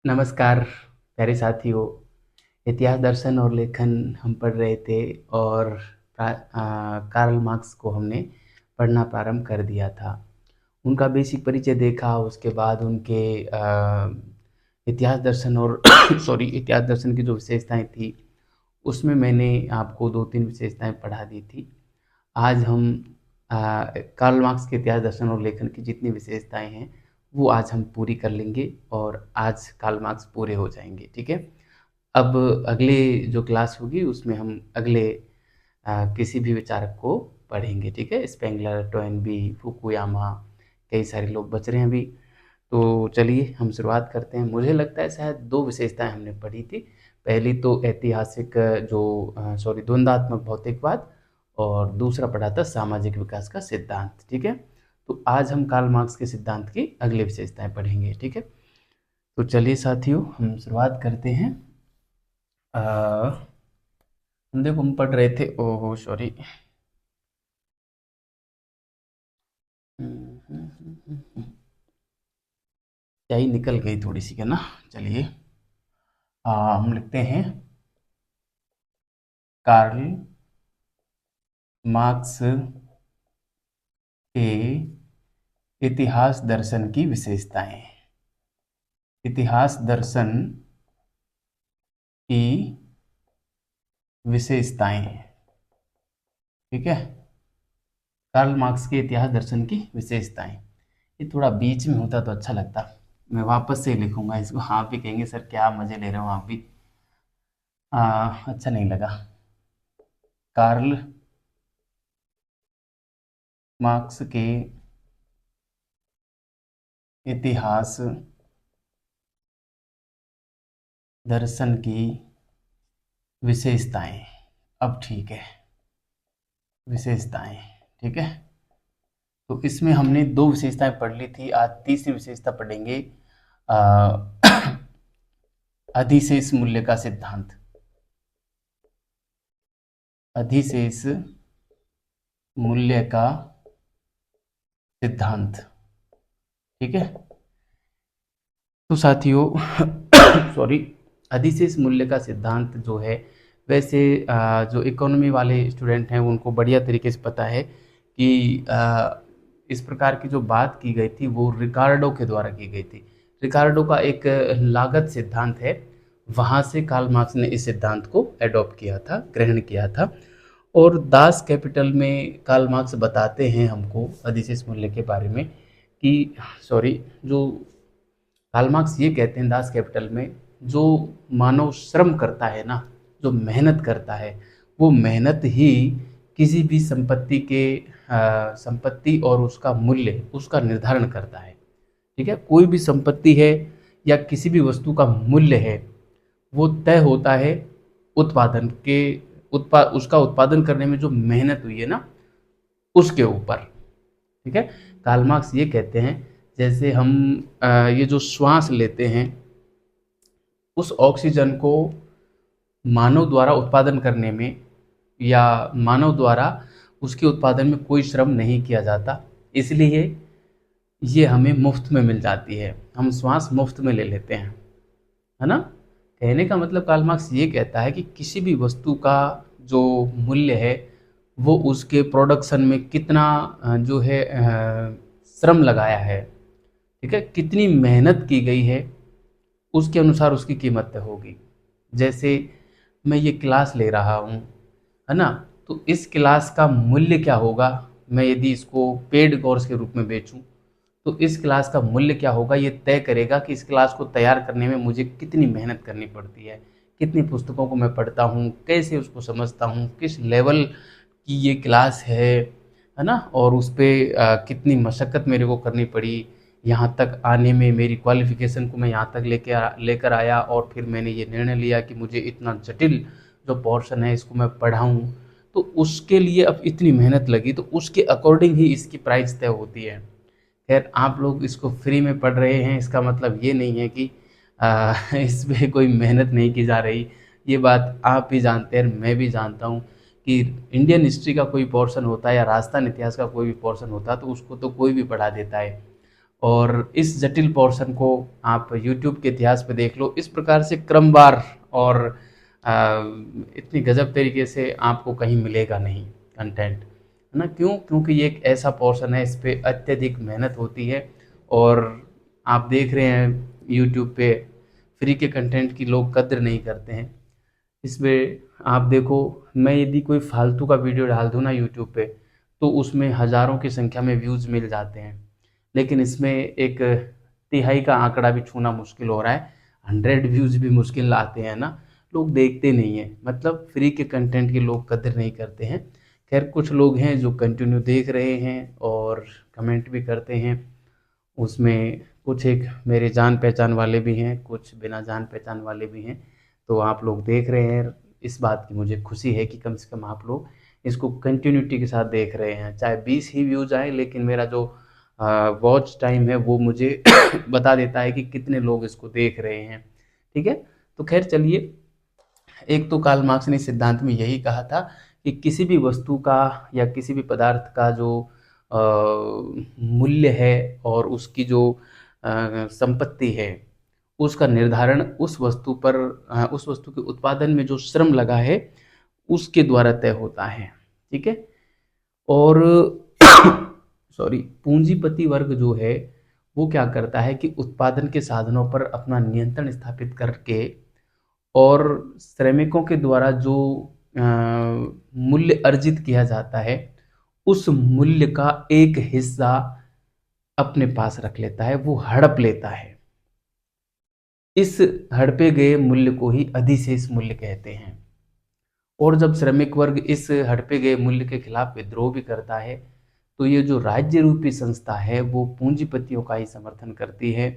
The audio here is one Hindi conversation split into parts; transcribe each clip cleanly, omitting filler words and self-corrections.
नमस्कार प्यारे साथियों। इतिहास दर्शन और लेखन हम पढ़ रहे थे और कार्ल मार्क्स को हमने पढ़ना प्रारंभ कर दिया था। उनका बेसिक परिचय देखा, उसके बाद उनके इतिहास दर्शन और इतिहास दर्शन की जो विशेषताएं थी उसमें मैंने आपको 2-3 विशेषताएं पढ़ा दी थी। आज हम कार्ल मार्क्स के इतिहास दर्शन और लेखन की जितनी विशेषताएं हैं वो आज हम पूरी कर लेंगे और आज कार्ल मार्क्स पूरे हो जाएंगे। ठीक है। अब अगले जो क्लास होगी उसमें हम अगले किसी भी विचारक को पढ़ेंगे। ठीक है। स्पेंगलर, टोयनबी, फुकुयामा, कई सारे लोग बच रहे हैं अभी। तो चलिए हम शुरुआत करते हैं। मुझे लगता है शायद 2 विशेषताएं हमने पढ़ी थी। पहली तो ऐतिहासिक द्वंदात्मक भौतिकवाद और दूसरा पढ़ा था सामाजिक विकास का सिद्धांत। ठीक है। तो आज हम कार्ल मार्क्स के सिद्धांत की अगली विशेषताएं पढ़ेंगे। ठीक है। तो चलिए साथियों हम शुरुआत करते हैं। हम देखो हम पढ़ रहे थे, ओहो सॉरी, क्या ही निकल गई थोड़ी सी, क्या ना। चलिए हम लिखते हैं कार्ल मार्क्स के इतिहास दर्शन की विशेषताएं। इतिहास दर्शन की विशेषताएं। ठीक है। कार्ल मार्क्स के इतिहास दर्शन की विशेषताएं। ये थोड़ा बीच में होता तो अच्छा लगता। मैं वापस से लिखूंगा इसको। आप भी कहेंगे सर क्या मजे ले रहे हो आप भी। अच्छा नहीं लगा। कार्ल मार्क्स के इतिहास दर्शन की विशेषताएं। अब ठीक है, विशेषताएं। ठीक है। तो इसमें हमने 2 विशेषताएं पढ़ ली थी, आज तीसरी विशेषता पढ़ेंगे। अधिशेष मूल्य का सिद्धांत। अधिशेष मूल्य का सिद्धांत। ठीक है। तो साथियों सॉरी, अधिशेष मूल्य का सिद्धांत जो है, वैसे जो इकोनॉमी वाले स्टूडेंट हैं उनको बढ़िया तरीके से पता है कि इस प्रकार की जो बात की गई थी वो रिकार्डो के द्वारा की गई थी। रिकार्डो का एक लागत सिद्धांत है, वहाँ से कार्ल मार्क्स ने इस सिद्धांत को एडॉप्ट किया था, ग्रहण किया था। और दास कैपिटल में कार्ल मार्क्स बताते हैं हमको अधिशेष मूल्य के बारे में कि जो कार्ल मार्क्स ये कहते हैं दास कैपिटल में, जो मानव श्रम करता है ना, जो मेहनत करता है, वो मेहनत ही किसी भी संपत्ति के संपत्ति और उसका मूल्य उसका निर्धारण करता है। ठीक है। कोई भी संपत्ति है या किसी भी वस्तु का मूल्य है वो तय होता है उत्पादन के उसका उत्पादन करने में जो मेहनत हुई है ना उसके ऊपर। ठीक है। कार्ल मार्क्स ये कहते हैं जैसे हम ये जो श्वास लेते हैं, उस ऑक्सीजन को मानव द्वारा उत्पादन करने में या मानव द्वारा उसके उत्पादन में कोई श्रम नहीं किया जाता, इसलिए ये हमें मुफ्त में मिल जाती है। हम श्वास मुफ्त में ले लेते हैं, है ना। कहने का मतलब कार्ल मार्क्स ये कहता है कि किसी भी वस्तु का जो मूल्य है वो उसके प्रोडक्शन में कितना जो है श्रम लगाया है, ठीक है, कितनी मेहनत की गई है, उसके अनुसार उसकी कीमत तय होगी। जैसे मैं ये क्लास ले रहा हूँ, है ना, तो इस क्लास का मूल्य क्या होगा, मैं यदि इसको पेड कोर्स के रूप में बेचूं तो इस क्लास का मूल्य क्या होगा, ये तय करेगा कि इस क्लास को तैयार करने में मुझे कितनी मेहनत करनी पड़ती है, कितनी पुस्तकों को मैं पढ़ता हूँ, कैसे उसको समझता हूँ, किस लेवल की ये क्लास है ना, और उस पर कितनी मशक्क़त मेरे को करनी पड़ी, यहाँ तक आने में मेरी क्वालिफ़िकेशन को मैं यहाँ तक लेकर आया और फिर मैंने ये निर्णय लिया कि मुझे इतना जटिल जो पोर्शन है इसको मैं पढ़ाऊँ, तो उसके लिए अब इतनी मेहनत लगी, तो उसके अकॉर्डिंग ही इसकी प्राइस तय होती है। खैर आप लोग इसको फ्री में पढ़ रहे हैं, इसका मतलब ये नहीं है कि इस पे कोई मेहनत नहीं की जा रही। ये बात आप भी जानते हैं, मैं भी जानता हूँ कि इंडियन हिस्ट्री का कोई पोर्शन होता है या राजस्थान इतिहास का कोई भी पोर्शन होता है तो उसको तो कोई भी पढ़ा देता है। और इस जटिल पोर्शन को आप यूट्यूब के इतिहास पे देख लो, इस प्रकार से क्रमवार और इतनी गजब तरीके से आपको कहीं मिलेगा नहीं कंटेंट, है ना। क्यों? क्योंकि ये एक ऐसा पोर्शन है, इस पे अत्यधिक मेहनत होती है। और आप देख रहे हैं यूट्यूब पे फ्री के कंटेंट की लोग कद्र नहीं करते हैं। इसमें आप देखो, मैं यदि कोई फालतू का वीडियो डाल दूँ ना यूट्यूब पे, तो उसमें हज़ारों की संख्या में व्यूज़ मिल जाते हैं। लेकिन इसमें एक तिहाई का आंकड़ा भी छूना मुश्किल हो रहा है, 100 व्यूज़ भी मुश्किल आते हैं ना, लोग देखते नहीं हैं। मतलब फ्री के कंटेंट की लोग कदर नहीं करते हैं। खैर, कुछ लोग हैं जो कंटिन्यू देख रहे हैं और कमेंट भी करते हैं। उसमें कुछ एक मेरे जान पहचान वाले भी हैं, कुछ बिना जान पहचान वाले भी हैं। तो आप लोग देख रहे हैं, इस बात की मुझे खुशी है कि कम से कम आप लोग इसको कंटिन्यूटी के साथ देख रहे हैं। चाहे 20 ही व्यूज़ आए, लेकिन मेरा जो वॉच टाइम है वो मुझे बता देता है कि कितने लोग इसको देख रहे हैं। ठीक है, तो खैर चलिए, एक तो कार्ल मार्क्स ने सिद्धांत में यही कहा था कि किसी भी वस्तु का या किसी भी पदार्थ का जो मूल्य है और उसकी जो संपत्ति है, उसका निर्धारण उस वस्तु के उत्पादन में जो श्रम लगा है उसके द्वारा तय होता है। ठीक है, और सॉरी, पूंजीपति वर्ग जो है वो क्या करता है कि उत्पादन के साधनों पर अपना नियंत्रण स्थापित करके और श्रमिकों के द्वारा जो मूल्य अर्जित किया जाता है, उस मूल्य का एक हिस्सा अपने पास रख लेता है, वो हड़प लेता है। इस हड़पे गए मूल्य को ही अधिशेष मूल्य कहते हैं। और जब श्रमिक वर्ग इस हड़पे गए मूल्य के खिलाफ विद्रोह भी करता है, तो ये जो राज्य रूपी संस्था है वो पूंजीपतियों का ही समर्थन करती है,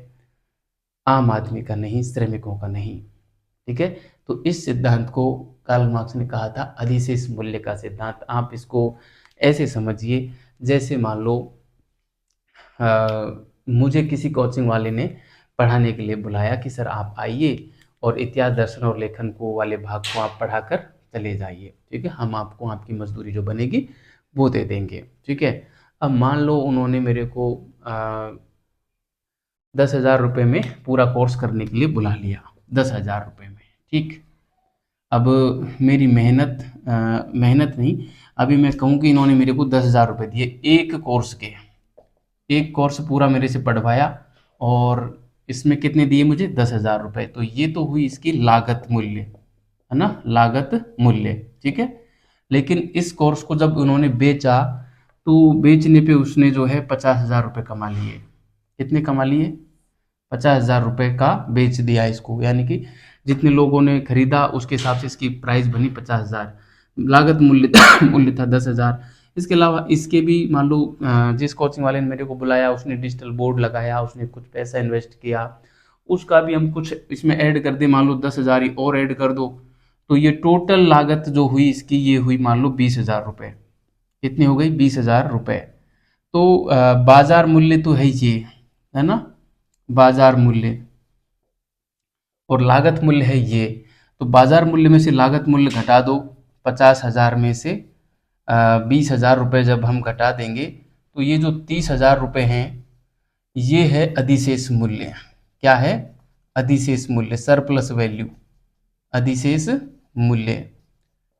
आम आदमी का नहीं, श्रमिकों का नहीं। ठीक है, तो इस सिद्धांत को कार्ल मार्क्स ने कहा था अधिशेष मूल्य का सिद्धांत। आप इसको ऐसे समझिए, जैसे मान लो मुझे किसी कोचिंग वाले ने पढ़ाने के लिए बुलाया कि सर आप आइए और इतिहास, दर्शन और लेखन को वाले भाग को आप पढ़ाकर चले जाइए। ठीक है, हम आपको आपकी मजदूरी जो बनेगी वो दे देंगे। ठीक है, अब मान लो उन्होंने मेरे को 10,000 रुपये में पूरा कोर्स करने के लिए बुला लिया, 10,000 रुपये में। ठीक, अब मेरी मेहनत नहीं, अभी मैं कहूँ कि इन्होंने मेरे को 10,000 रुपये दिए एक कोर्स के, एक कोर्स पूरा मेरे से पढ़वाया और इसमें कितने दिए मुझे? 10,000 रुपये। तो ये तो हुई इसकी लागत मूल्य, है ना, लागत मूल्य। ठीक है, लेकिन इस कोर्स को जब उन्होंने बेचा, तो बेचने पे उसने जो है 50,000 रुपये कमा लिए। कितने कमा लिए? 50,000 रुपये का बेच दिया इसको, यानी कि जितने लोगों ने खरीदा उसके हिसाब से इसकी प्राइस बनी 50,000, लागत मूल्य मूल्य था 10,000। इसके अलावा इसके भी मान लो जिस कोचिंग वाले ने मेरे को बुलाया उसने डिजिटल बोर्ड लगाया, उसने कुछ पैसा इन्वेस्ट किया, उसका भी हम कुछ इसमें ऐड कर दे, मान लो 10,000 ही और ऐड कर दो, तो ये टोटल लागत जो हुई इसकी, ये हुई मान लो 20,000 रुपये। कितनी हो गई? 20,000 रुपये। तो बाजार मूल्य तो है ये, है ना, बाजार मूल्य, और लागत मूल्य है ये। तो बाजार मूल्य में से लागत मूल्य घटा दो, 50,000 में से 20,000 रुपये जब हम घटा देंगे, तो ये जो 30,000 रुपये हैं, ये है अधिशेष मूल्य। क्या है? अधिशेष मूल्य, सरप्लस वैल्यू, अधिशेष मूल्य।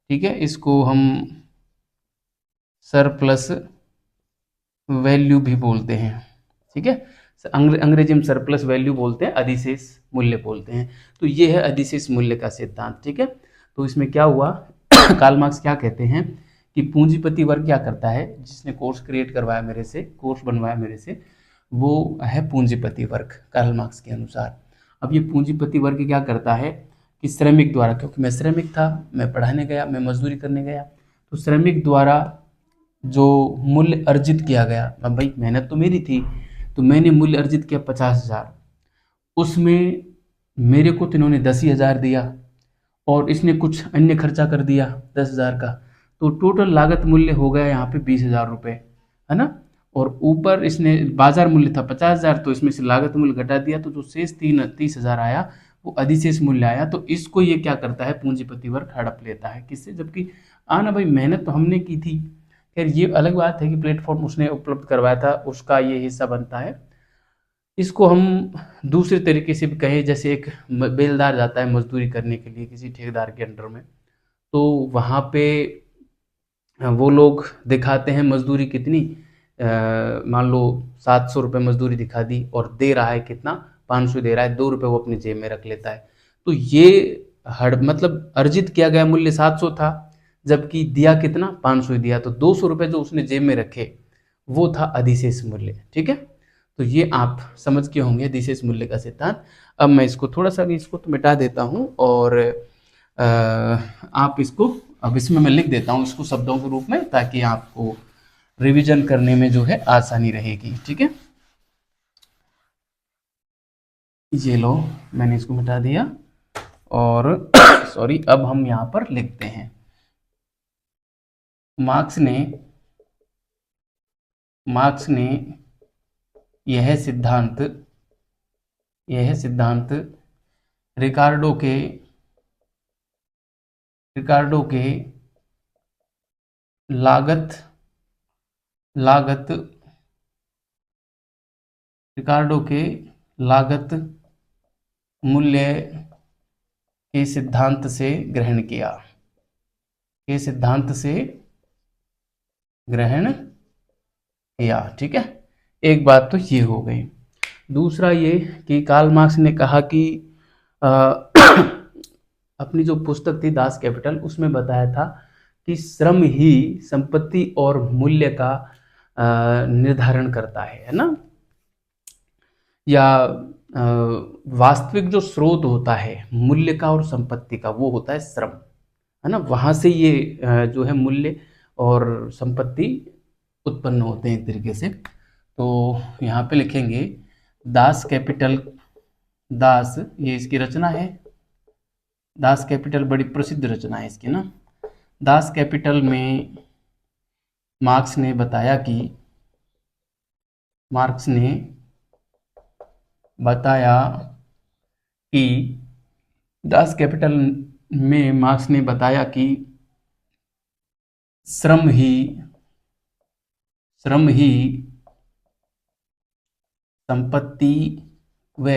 ठीक है, इसको हम सरप्लस वैल्यू भी बोलते हैं। ठीक है, अंग्रेजी में सरप्लस वैल्यू बोलते हैं, अधिशेष मूल्य बोलते हैं। तो ये है अधिशेष मूल्य का सिद्धांत। ठीक है, तो इसमें क्या हुआ कार्ल मार्क्स क्या कहते हैं कि पूंजीपति वर्ग क्या करता है, जिसने कोर्स क्रिएट करवाया मेरे से, कोर्स बनवाया मेरे से, वो है पूंजीपति वर्ग कार्ल मार्क्स के अनुसार। अब ये पूंजीपति वर्ग क्या करता है कि श्रमिक द्वारा, क्योंकि मैं श्रमिक था, मैं पढ़ाने गया, मैं मजदूरी करने गया, तो श्रमिक द्वारा जो मूल्य अर्जित किया गया, अब भाई मेहनत तो मेरी थी, तो मैंने मूल्य अर्जित किया 50,000, उसमें मेरे को तो इन्होंने 10,000 दिया और इसने कुछ अन्य खर्चा कर दिया 10,000 का, तो टोटल लागत मूल्य हो गया यहाँ पे 20,000 रुपये, है ना। और ऊपर इसने बाजार मूल्य था 50,000, तो इसमें से लागत मूल्य घटा दिया, तो जो शेष 30,000 आया वो अधिशेष मूल्य आया। तो इसको ये क्या करता है, पूंजीपति वर्ग हड़प लेता है। किससे? जबकि ना भाई मेहनत तो हमने की थी। खैर ये अलग बात है कि प्लेटफॉर्म उसने उपलब्ध करवाया था, उसका ये हिस्सा बनता है, इसको हम दूसरे तरीके से भी कहें, जैसे एक बेलदार जाता है मजदूरी करने के लिए किसी ठेकेदार के अंडर में, तो वहाँ पे वो लोग दिखाते हैं मजदूरी कितनी, मान लो 700 रुपये मजदूरी दिखा दी और दे रहा है कितना, 500 दे रहा है, 2 रुपये वो अपनी जेब में रख लेता है। तो ये मतलब अर्जित किया गया मूल्य 700 था, जबकि दिया कितना, 500 दिया, तो 200 रुपये जो उसने जेब में रखे वो था अधिशेष मूल्य। ठीक है, तो ये आप समझ के होंगे अधिशेष मूल्य का सिद्धांत। अब मैं इसको थोड़ा सा भी इसको तो मिटा देता हूँ और आप इसको अब इसमें मैं लिख देता हूँ इसको शब्दों के रूप में, ताकि आपको रिवीजन करने में जो है आसानी रहेगी। ठीक है, ये लो मैंने इसको मिटा दिया और सॉरी, अब हम यहाँ पर लिखते हैं मार्क्स ने यह सिद्धांत रिकार्डो के लागत मूल्य के सिद्धांत से ग्रहण किया। ठीक है, एक बात तो ये हो गई। दूसरा ये कि कार्ल मार्क्स ने कहा कि अपनी जो पुस्तक थी दास कैपिटल, उसमें बताया था कि श्रम ही संपत्ति और मूल्य का निर्धारण करता है ना, या वास्तविक जो स्रोत होता है मूल्य का और संपत्ति का वो होता है श्रम, है ना। वहाँ से ये जो है मूल्य और संपत्ति उत्पन्न होते हैं एक तरीके से। तो यहाँ पे लिखेंगे दास कैपिटल, दास ये इसकी रचना है, दास कैपिटल बड़ी प्रसिद्ध रचना है इसकी ना। दास कैपिटल में मार्क्स ने बताया कि दास कैपिटल में मार्क्स ने बताया कि श्रम ही संपत्ति व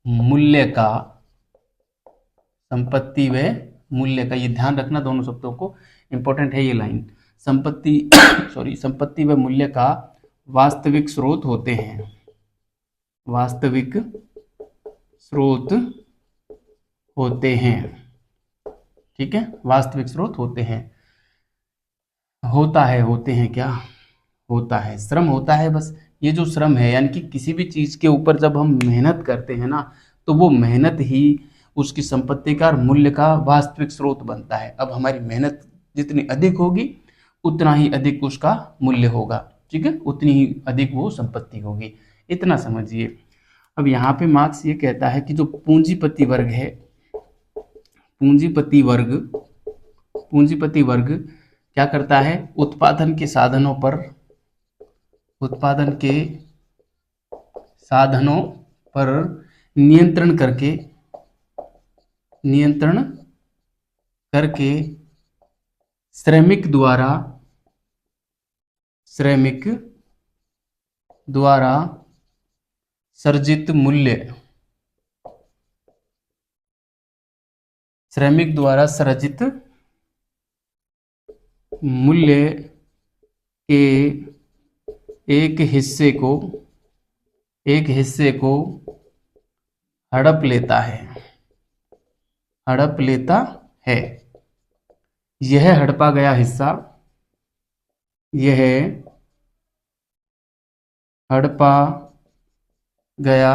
मूल्य का, ये ध्यान रखना दोनों शब्दों को, इंपॉर्टेंट है ये लाइन। संपत्ति व मूल्य का वास्तविक स्रोत होते हैं। ठीक है, वास्तविक स्रोत होते हैं। श्रम होता है बस। ये जो श्रम है, यानी कि किसी भी चीज के ऊपर जब हम मेहनत करते हैं ना, तो वो मेहनत ही उसकी संपत्ति का और मूल्य का वास्तविक स्रोत बनता है। अब हमारी मेहनत जितनी अधिक होगी उतना ही अधिक उसका मूल्य होगा। ठीक है, उतनी ही अधिक वो संपत्ति होगी, इतना समझिए। अब यहाँ पे मार्क्स ये कहता है कि जो पूंजीपति वर्ग है, पूंजीपति वर्ग क्या करता है, उत्पादन के साधनों पर नियंत्रण करके श्रमिक द्वारा सर्जित मूल्य के एक हिस्से को हड़प लेता है। यह हड़पा गया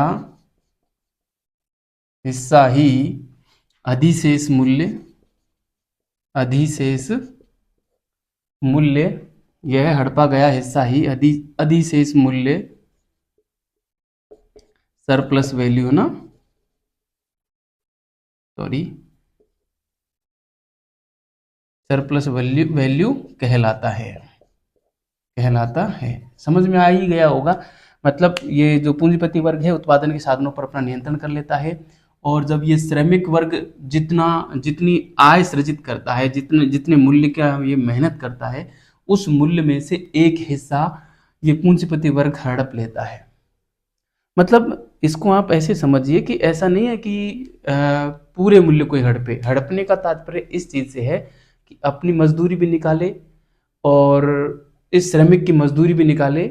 हिस्सा ही अधिशेष मूल्य, यह हड़पा गया हिस्सा ही अधिशेष मूल्य, सरप्लस वैल्यू ना, सरप्लस वैल्यू कहलाता है। समझ में आ ही गया होगा। मतलब ये जो पूंजीपति वर्ग है उत्पादन के साधनों पर अपना नियंत्रण कर लेता है, और जब ये श्रमिक वर्ग जितनी आय सृजित करता है, जितने मूल्य का ये मेहनत करता है, उस मूल्य में से एक हिस्सा ये पूंजीपति वर्ग हड़प लेता है। मतलब इसको आप ऐसे समझिए कि ऐसा नहीं है कि पूरे मूल्य को ही हड़पे। हड़पने का तात्पर्य इस चीज़ से है कि अपनी मजदूरी भी निकाले और इस श्रमिक की मजदूरी भी निकाले,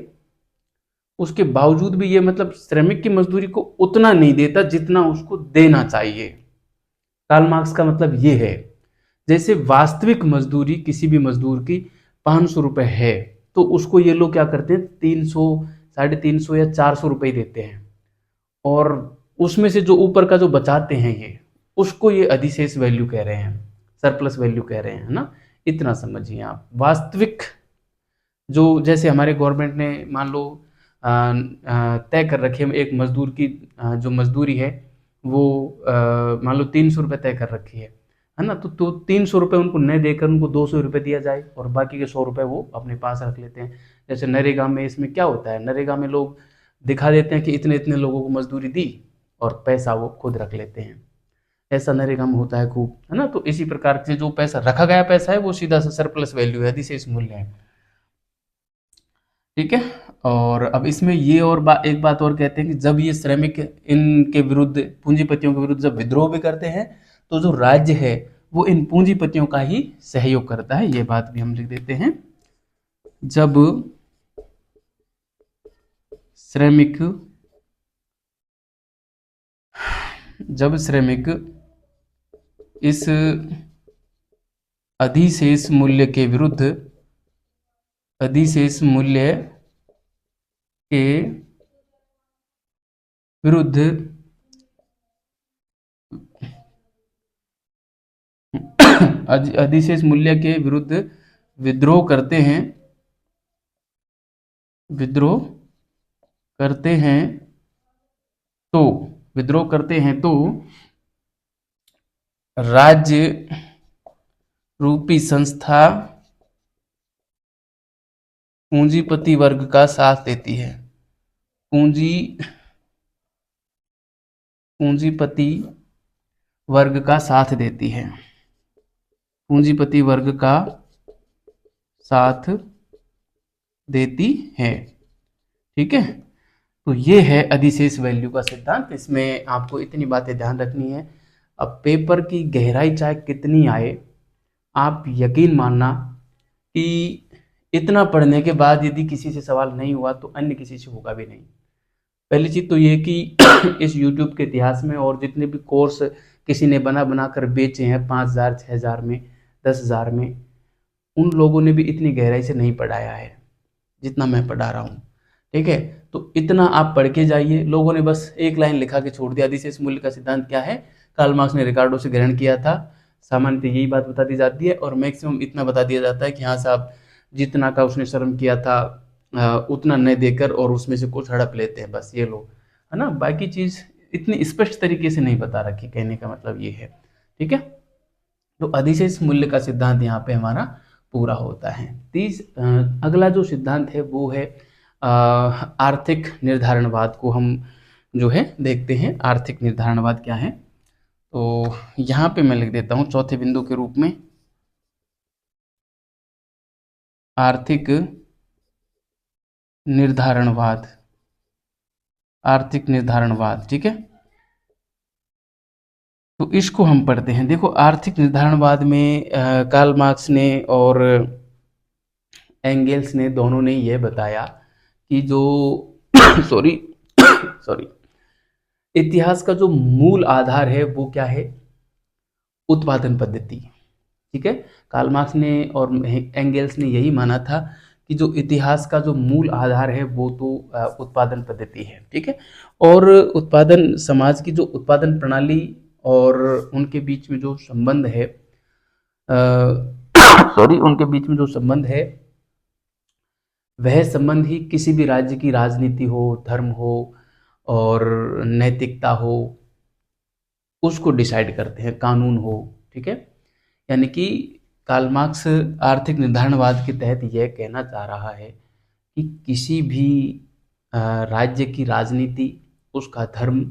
उसके बावजूद भी ये मतलब श्रमिक की मजदूरी को उतना नहीं देता जितना उसको देना चाहिए। कार्ल मार्क्स का मतलब ये है, जैसे वास्तविक मजदूरी किसी भी मजदूर की 500 रुपये है, तो उसको ये लोग क्या करते हैं 300, 350 या 400 रुपये देते हैं, और उसमें से जो ऊपर का जो बचाते हैं ये, उसको ये अधिशेष वैल्यू कह रहे हैं, सरप्लस वैल्यू कह रहे हैं, है ना। इतना समझिए आप। वास्तविक जो, जैसे हमारे गवर्नमेंट ने मान लो तय कर रखी है एक मजदूर की जो मजदूरी है वो मान लो 300 रुपये तय कर रखी है ना। तो 300 रुपये उनको न देकर उनको 200 रुपये दिया जाए और बाकी के 100 रुपये वो अपने पास रख लेते हैं। जैसे नरेगा में इसमें क्या होता है, नरेगा में लोग दिखा देते हैं कि इतने इतने लोगों को मजदूरी दी और पैसा वो खुद रख लेते हैं। ऐसा नरेगा में होता है खूब, है ना। तो इसी प्रकार से जो पैसा रखा गया पैसा है वो सीधा सा सरप्लस वैल्यू है, अधिशेष मूल्य है, ठीक है। और अब इसमें ये और एक बात और कहते हैं कि जब ये श्रमिक इनके विरुद्ध, पूंजीपतियों के विरुद्ध जब विद्रोह भी करते हैं, तो जो राज्य है वो इन पूंजीपतियों का ही सहयोग करता है। ये बात भी हम लिख देते हैं। जब श्रमिक इस अधिशेष मूल्य के विरुद्ध, अधिशेष मूल्य के विरुद्ध अधिशेष मूल्य के विरुद्ध विद्रोह करते हैं, विद्रोह करते हैं तो विद्रोह करते हैं तो राज्य रूपी संस्था पूंजीपति वर्ग का साथ देती है। पूंजीपति वर्ग का साथ देती है, पूंजीपति वर्ग का साथ देती है, ठीक है। तो ये है अधिशेष वैल्यू का सिद्धांत। इसमें आपको इतनी बातें ध्यान रखनी है। अब पेपर की गहराई चाहे कितनी आए, आप यकीन मानना कि इतना पढ़ने के बाद यदि किसी से सवाल नहीं हुआ तो अन्य किसी से होगा भी नहीं। पहली चीज़ तो ये कि इस YouTube के इतिहास में और जितने भी कोर्स किसी ने बना कर बेचे हैं 5,000, 6,000 में, 10,000 में, उन लोगों ने भी इतनी गहराई से नहीं पढ़ाया है जितना मैं पढ़ा रहा हूँ, ठीक है। तो इतना आप पढ़ के जाइए। लोगों ने बस एक लाइन लिखा के छोड़ दिया, अधिशेष मूल्य का सिद्धांत क्या है, कार्ल मार्क्स ने रिकार्डो से ग्रहण किया था। सामान्यतः यही बात बता दी जाती है और मैक्सिमम इतना बता दिया जाता है कि हाँ साहब, जितना का उसने श्रम किया था उतना न देकर और उसमें से कुछ हड़प लेते हैं, बस ये लोग, है ना। बाकी चीज़ इतनी स्पष्ट तरीके से नहीं बता रखी, कहने का मतलब ये है, ठीक है। तो अधिशेष मूल्य का सिद्धांत यहाँ पे हमारा पूरा होता है। अगला जो सिद्धांत है वो है आर्थिक निर्धारणवाद को हम जो है देखते हैं। आर्थिक निर्धारणवाद क्या है, तो यहाँ पे मैं लिख देता हूँ चौथे बिंदु के रूप में आर्थिक निर्धारणवाद, आर्थिक निर्धारणवाद, ठीक है। तो इसको हम पढ़ते हैं। देखो, आर्थिक निर्धारणवाद में कार्ल मार्क्स ने और एंगेल्स ने, दोनों ने यह बताया कि जो सॉरी सॉरी इतिहास का जो मूल आधार है वो क्या है, उत्पादन पद्धति, ठीक है। कार्ल मार्क्स ने और एंगेल्स ने यही माना था कि जो इतिहास का जो मूल आधार है वो तो उत्पादन पद्धति है, ठीक है। और उत्पादन समाज की जो उत्पादन प्रणाली और उनके बीच में जो संबंध है उनके बीच में जो संबंध है, वह संबंध ही किसी भी राज्य की राजनीति हो, धर्म हो और नैतिकता हो, उसको डिसाइड करते हैं, कानून हो, ठीक है। यानी कि कार्ल मार्क्स आर्थिक निर्धारणवाद के तहत यह कहना चाह रहा है कि किसी भी राज्य की राजनीति, उसका धर्म,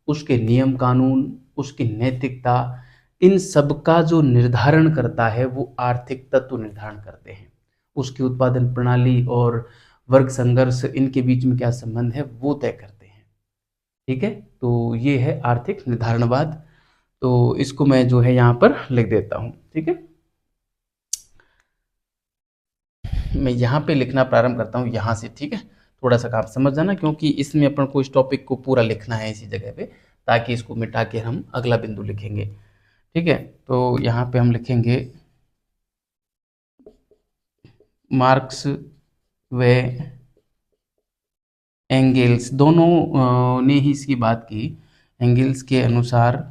उसके नियम कानून, उसकी नैतिकता, इन सब का जो निर्धारण करता है वो आर्थिक तत्व निर्धारण करते हैं। उसकी उत्पादन प्रणाली और वर्ग संघर्ष, इनके बीच में क्या संबंध है वो तय करते हैं, ठीक है, तो ये है आर्थिक निर्धारणवाद। तो इसको मैं जो है यहाँ पर लिख देता हूँ। ठीक है, मैं यहाँ पे लिखना प्रारंभ करता हूँ यहाँ से। ठीक है, थोड़ा सा आप समझ जाना, क्योंकि इसमें अपन को इस टॉपिक को पूरा लिखना है इसी जगह पे, ताकि इसको मिटा के हम अगला बिंदु लिखेंगे। ठीक है, तो यहाँ पे हम लिखेंगे मार्क्स व एंगेल्स दोनों ने ही इसकी बात की। एंगेल्स के अनुसार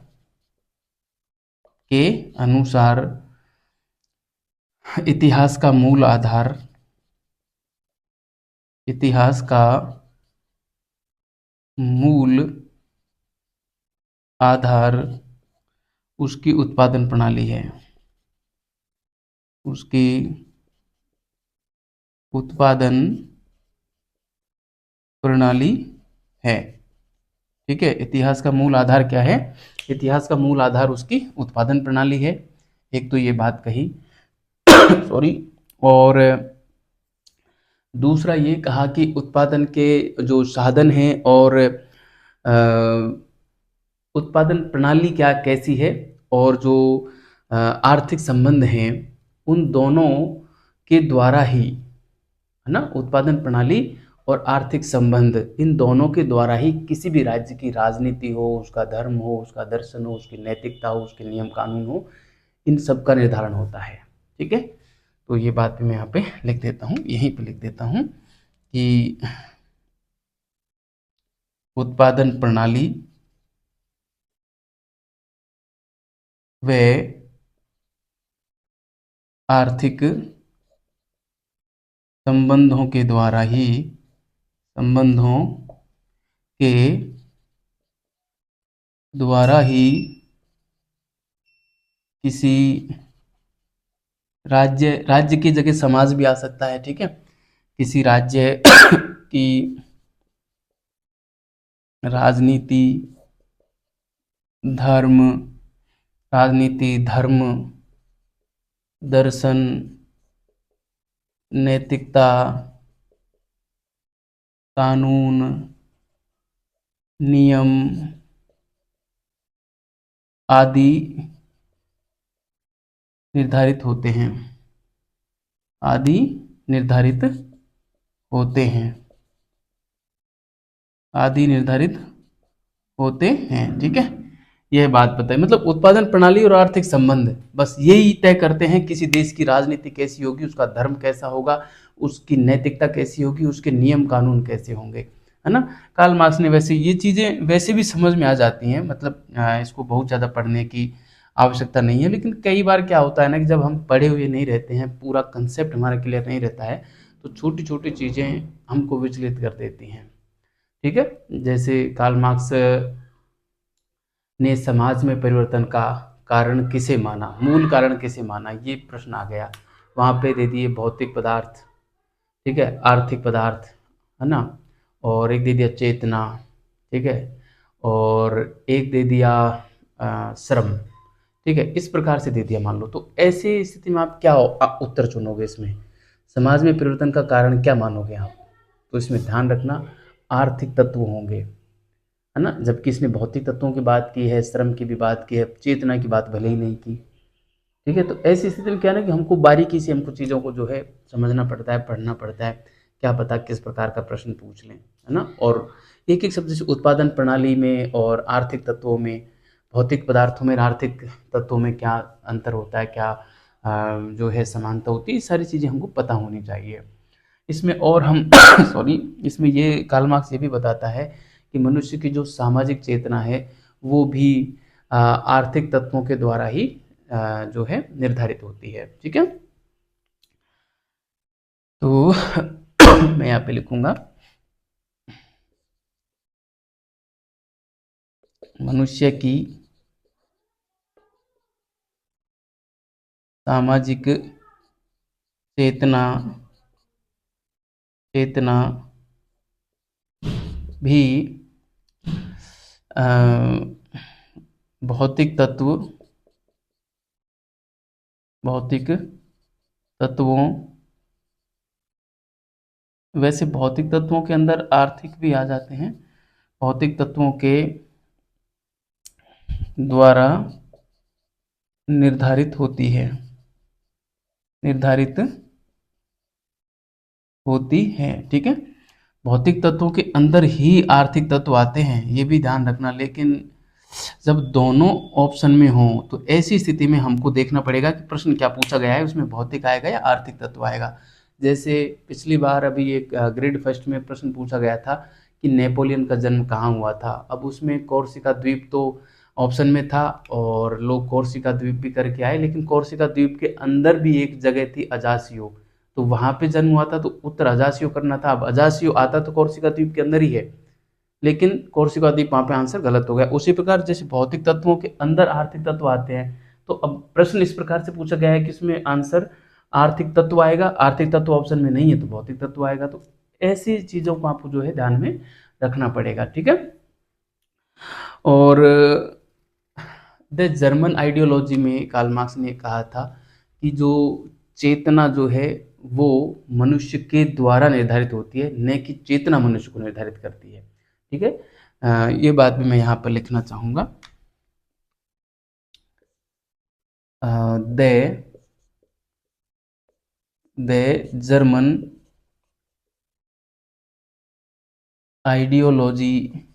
इतिहास का मूल आधार, इतिहास का मूल आधार उसकी उत्पादन प्रणाली है, उसकी उत्पादन प्रणाली है। ठीक है, इतिहास का मूल आधार क्या है? इतिहास का मूल आधार उसकी उत्पादन प्रणाली है। एक तो ये बात कही सॉरी। और दूसरा ये कहा कि उत्पादन के जो साधन हैं और उत्पादन प्रणाली क्या कैसी है, और जो आर्थिक संबंध हैं उन दोनों के द्वारा ही, है ना, उत्पादन प्रणाली और आर्थिक संबंध, इन दोनों के द्वारा ही किसी भी राज्य की राजनीति हो, उसका धर्म हो, उसका दर्शन हो, उसकी नैतिकता हो, उसके नियम कानून हो, इन सब का निर्धारण होता है। ठीक है, तो ये बात मैं यहाँ पे लिख देता हूँ, यहीं पे लिख देता हूँ कि उत्पादन प्रणाली व आर्थिक संबंधों के द्वारा ही, संबंधों के द्वारा ही किसी राज्य की जगह समाज भी आ सकता है। ठीक है, किसी राज्य की राजनीति, धर्म, दर्शन, नैतिकता, कानून, नियम आदि निर्धारित होते हैं, आदि निर्धारित होते हैं, आदि निर्धारित होते हैं। ठीक है, यह बात बताइए, मतलब उत्पादन प्रणाली और आर्थिक संबंध बस यही तय करते हैं किसी देश की राजनीति कैसी होगी, उसका धर्म कैसा होगा, उसकी नैतिकता कैसी होगी, उसके नियम कानून कैसे होंगे, है ना। कार्ल मार्क्स ने वैसे ये चीज़ें वैसे भी समझ में आ जाती हैं, मतलब इसको बहुत ज़्यादा पढ़ने की आवश्यकता नहीं है। लेकिन कई बार क्या होता है ना कि जब हम पढ़े हुए नहीं रहते हैं, पूरा कंसेप्ट हमारा क्लियर नहीं रहता है, तो छोटी छोटी चीज़ें हमको विचलित कर देती हैं। ठीक है, जैसे कार्ल मार्क्स ने समाज में परिवर्तन का कारण किसे माना, मूल कारण किसे माना, ये प्रश्न आ गया। वहाँ पे दे दिए भौतिक पदार्थ, ठीक है, आर्थिक पदार्थ, है ना, और एक दे दिया चेतना, ठीक है, और एक दे दिया श्रम। ठीक है, इस प्रकार से दे दिया मान लो। तो ऐसे स्थिति में आप क्या उत्तर चुनोगे इसमें? समाज में परिवर्तन का कारण क्या मानोगे आप? तो इसमें ध्यान रखना आर्थिक तत्व होंगे, है ना, जबकि इसने भौतिक तत्वों की बात की है, श्रम की भी बात की है, चेतना की बात भले ही नहीं की। ठीक है, तो ऐसी स्थिति में क्या है ना कि हमको बारीकी से हमको चीज़ों को जो है समझना पड़ता है, पढ़ना पड़ता है, क्या पता किस प्रकार का प्रश्न पूछ लें, है ना। और एक एक शब्द से उत्पादन प्रणाली में और आर्थिक तत्वों में, भौतिक पदार्थों में और आर्थिक तत्वों में क्या अंतर होता है, क्या जो है समानता होती है, ये सारी चीज़ें हमको पता होनी चाहिए। इसमें और हम सॉरी, इसमें ये कार्ल मार्क्स ये भी बताता है कि मनुष्य की जो सामाजिक चेतना है वो भी आर्थिक तत्वों के द्वारा ही जो है निर्धारित होती है। ठीक है, तो मैं यहाँ पे लिखूंगा मनुष्य की सामाजिक चेतना चेतना भी अ, भौतिक तत्व भौतिक तत्वों वैसे भौतिक तत्वों के अंदर आर्थिक भी आ जाते हैं, भौतिक तत्वों के द्वारा निर्धारित होती है, निर्धारित होती है। ठीक है, भौतिक तत्वों के अंदर ही आर्थिक तत्व आते हैं, ये भी ध्यान रखना। लेकिन जब दोनों ऑप्शन में हो तो ऐसी स्थिति में हमको देखना पड़ेगा कि प्रश्न क्या पूछा गया है, उसमें भौतिक आएगा या आर्थिक तत्व आएगा। जैसे पिछली बार अभी एक ग्रेड फर्स्ट में प्रश्न पूछा गया था कि नेपोलियन का जन्म कहाँ हुआ था। अब उसमें कोर्सिका द्वीप तो ऑप्शन में था और लोग कोर्सिका द्वीप भी करके आए, लेकिन कोर्सिका द्वीप के अंदर भी एक जगह थी अजासियो, तो वहाँ पे जन्म हुआ था, तो उत्तर अजासियो करना था। अब अजासियो आता तो कोर्सिका द्वीप के अंदर ही है, लेकिन कोर्सिका द्वीप वहाँ पे आंसर गलत हो गया। उसी प्रकार जैसे भौतिक तत्वों के अंदर आर्थिक तत्व आते हैं, तो अब प्रश्न इस प्रकार से पूछा गया है कि इसमें आंसर आर्थिक तत्व आएगा, आर्थिक तत्व ऑप्शन में नहीं है तो भौतिक तत्व आएगा। तो ऐसी चीज़ों को आपको जो है ध्यान में रखना पड़ेगा। ठीक है, और द जर्मन आइडियोलॉजी में कार्ल मार्क्स ने कहा था कि जो चेतना जो है वो मनुष्य के द्वारा निर्धारित होती है, न कि चेतना मनुष्य को निर्धारित करती है। ठीक है, ये बात भी मैं यहाँ पर लिखना चाहूँगा। द जर्मन आइडियोलॉजी,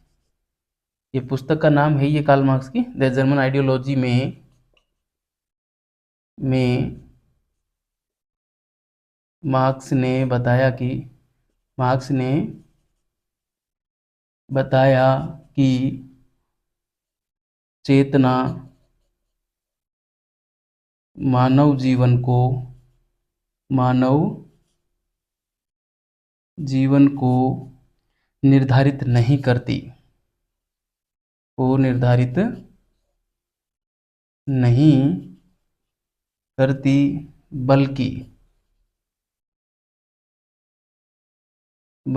ये पुस्तक का नाम है, ये कार्ल मार्क्स की द जर्मन आइडियोलॉजी में मार्क्स ने बताया कि चेतना मानव जीवन को निर्धारित नहीं करती,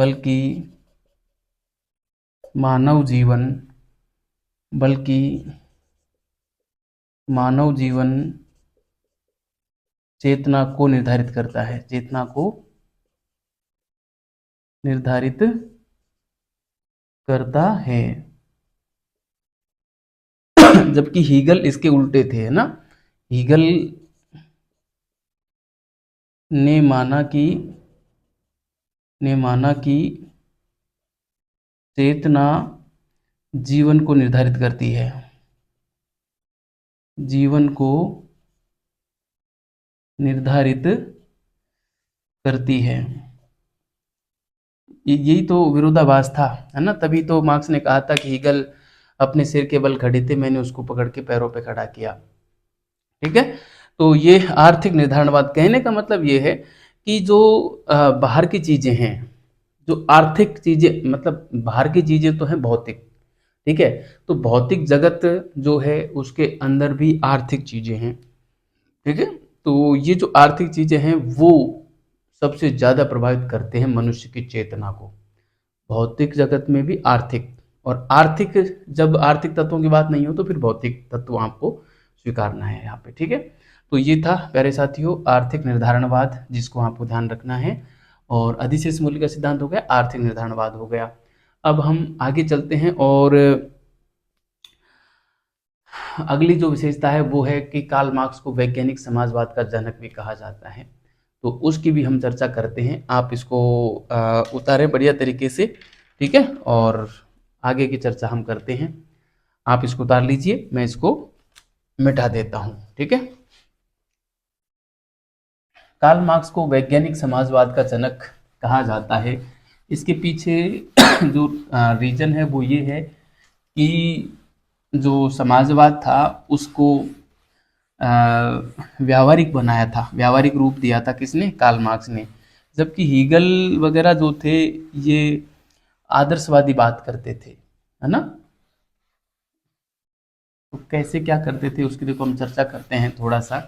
बल्कि मानव जीवन चेतना को निर्धारित करता है, चेतना को निर्धारित करता है। जबकि हीगल इसके उल्टे थे, है ना। हीगल ने माना कि चेतना जीवन को निर्धारित करती है, जीवन को निर्धारित करती है। यही तो विरोधाभास था, है ना। तभी तो मार्क्स ने कहा था कि हीगल अपने सिर के बल खड़े थे, मैंने उसको पकड़ के पैरों पे खड़ा किया। ठीक है, तो ये आर्थिक निर्धारणवाद, कहने का मतलब ये है कि जो बाहर की चीजें हैं, जो आर्थिक चीजें, मतलब बाहर की चीजें तो हैं भौतिक, ठीक है, तो भौतिक जगत जो है उसके अंदर भी आर्थिक चीजें हैं। ठीक है, तो ये जो आर्थिक चीजें हैं वो सबसे ज्यादा प्रभावित करते हैं मनुष्य की चेतना को, भौतिक जगत में भी आर्थिक। और आर्थिक, जब आर्थिक तत्वों की बात नहीं हो तो फिर भौतिक तत्व आपको स्वीकारना है यहाँ पे। ठीक है, तो ये था प्यारे साथियों आर्थिक निर्धारणवाद, जिसको आपको ध्यान रखना है। और अधिशेष मूल्य का सिद्धांत हो गया, आर्थिक निर्धारणवाद हो गया। अब हम आगे चलते हैं और अगली जो विशेषता है वो है कि कार्ल मार्क्स को वैज्ञानिक समाजवाद का जनक भी कहा जाता है, तो उसकी भी हम चर्चा करते हैं। आप इसको उतारें बढ़िया तरीके से, ठीक है, और आगे की चर्चा हम करते हैं। आप इसको उतार लीजिए, मैं इसको मिटा देता हूं। ठीक है, कार्ल मार्क्स को वैज्ञानिक समाजवाद का जनक कहा जाता है। इसके पीछे जो रीजन है वो ये है कि जो समाजवाद था उसको व्यावहारिक बनाया था, व्यावहारिक रूप दिया था किसने, कार्ल मार्क्स ने। जबकि हीगल वगैरह जो थे ये आदर्शवादी बात करते थे, है ना। तो कैसे क्या करते थे उसकी देखो हम चर्चा करते हैं थोड़ा सा।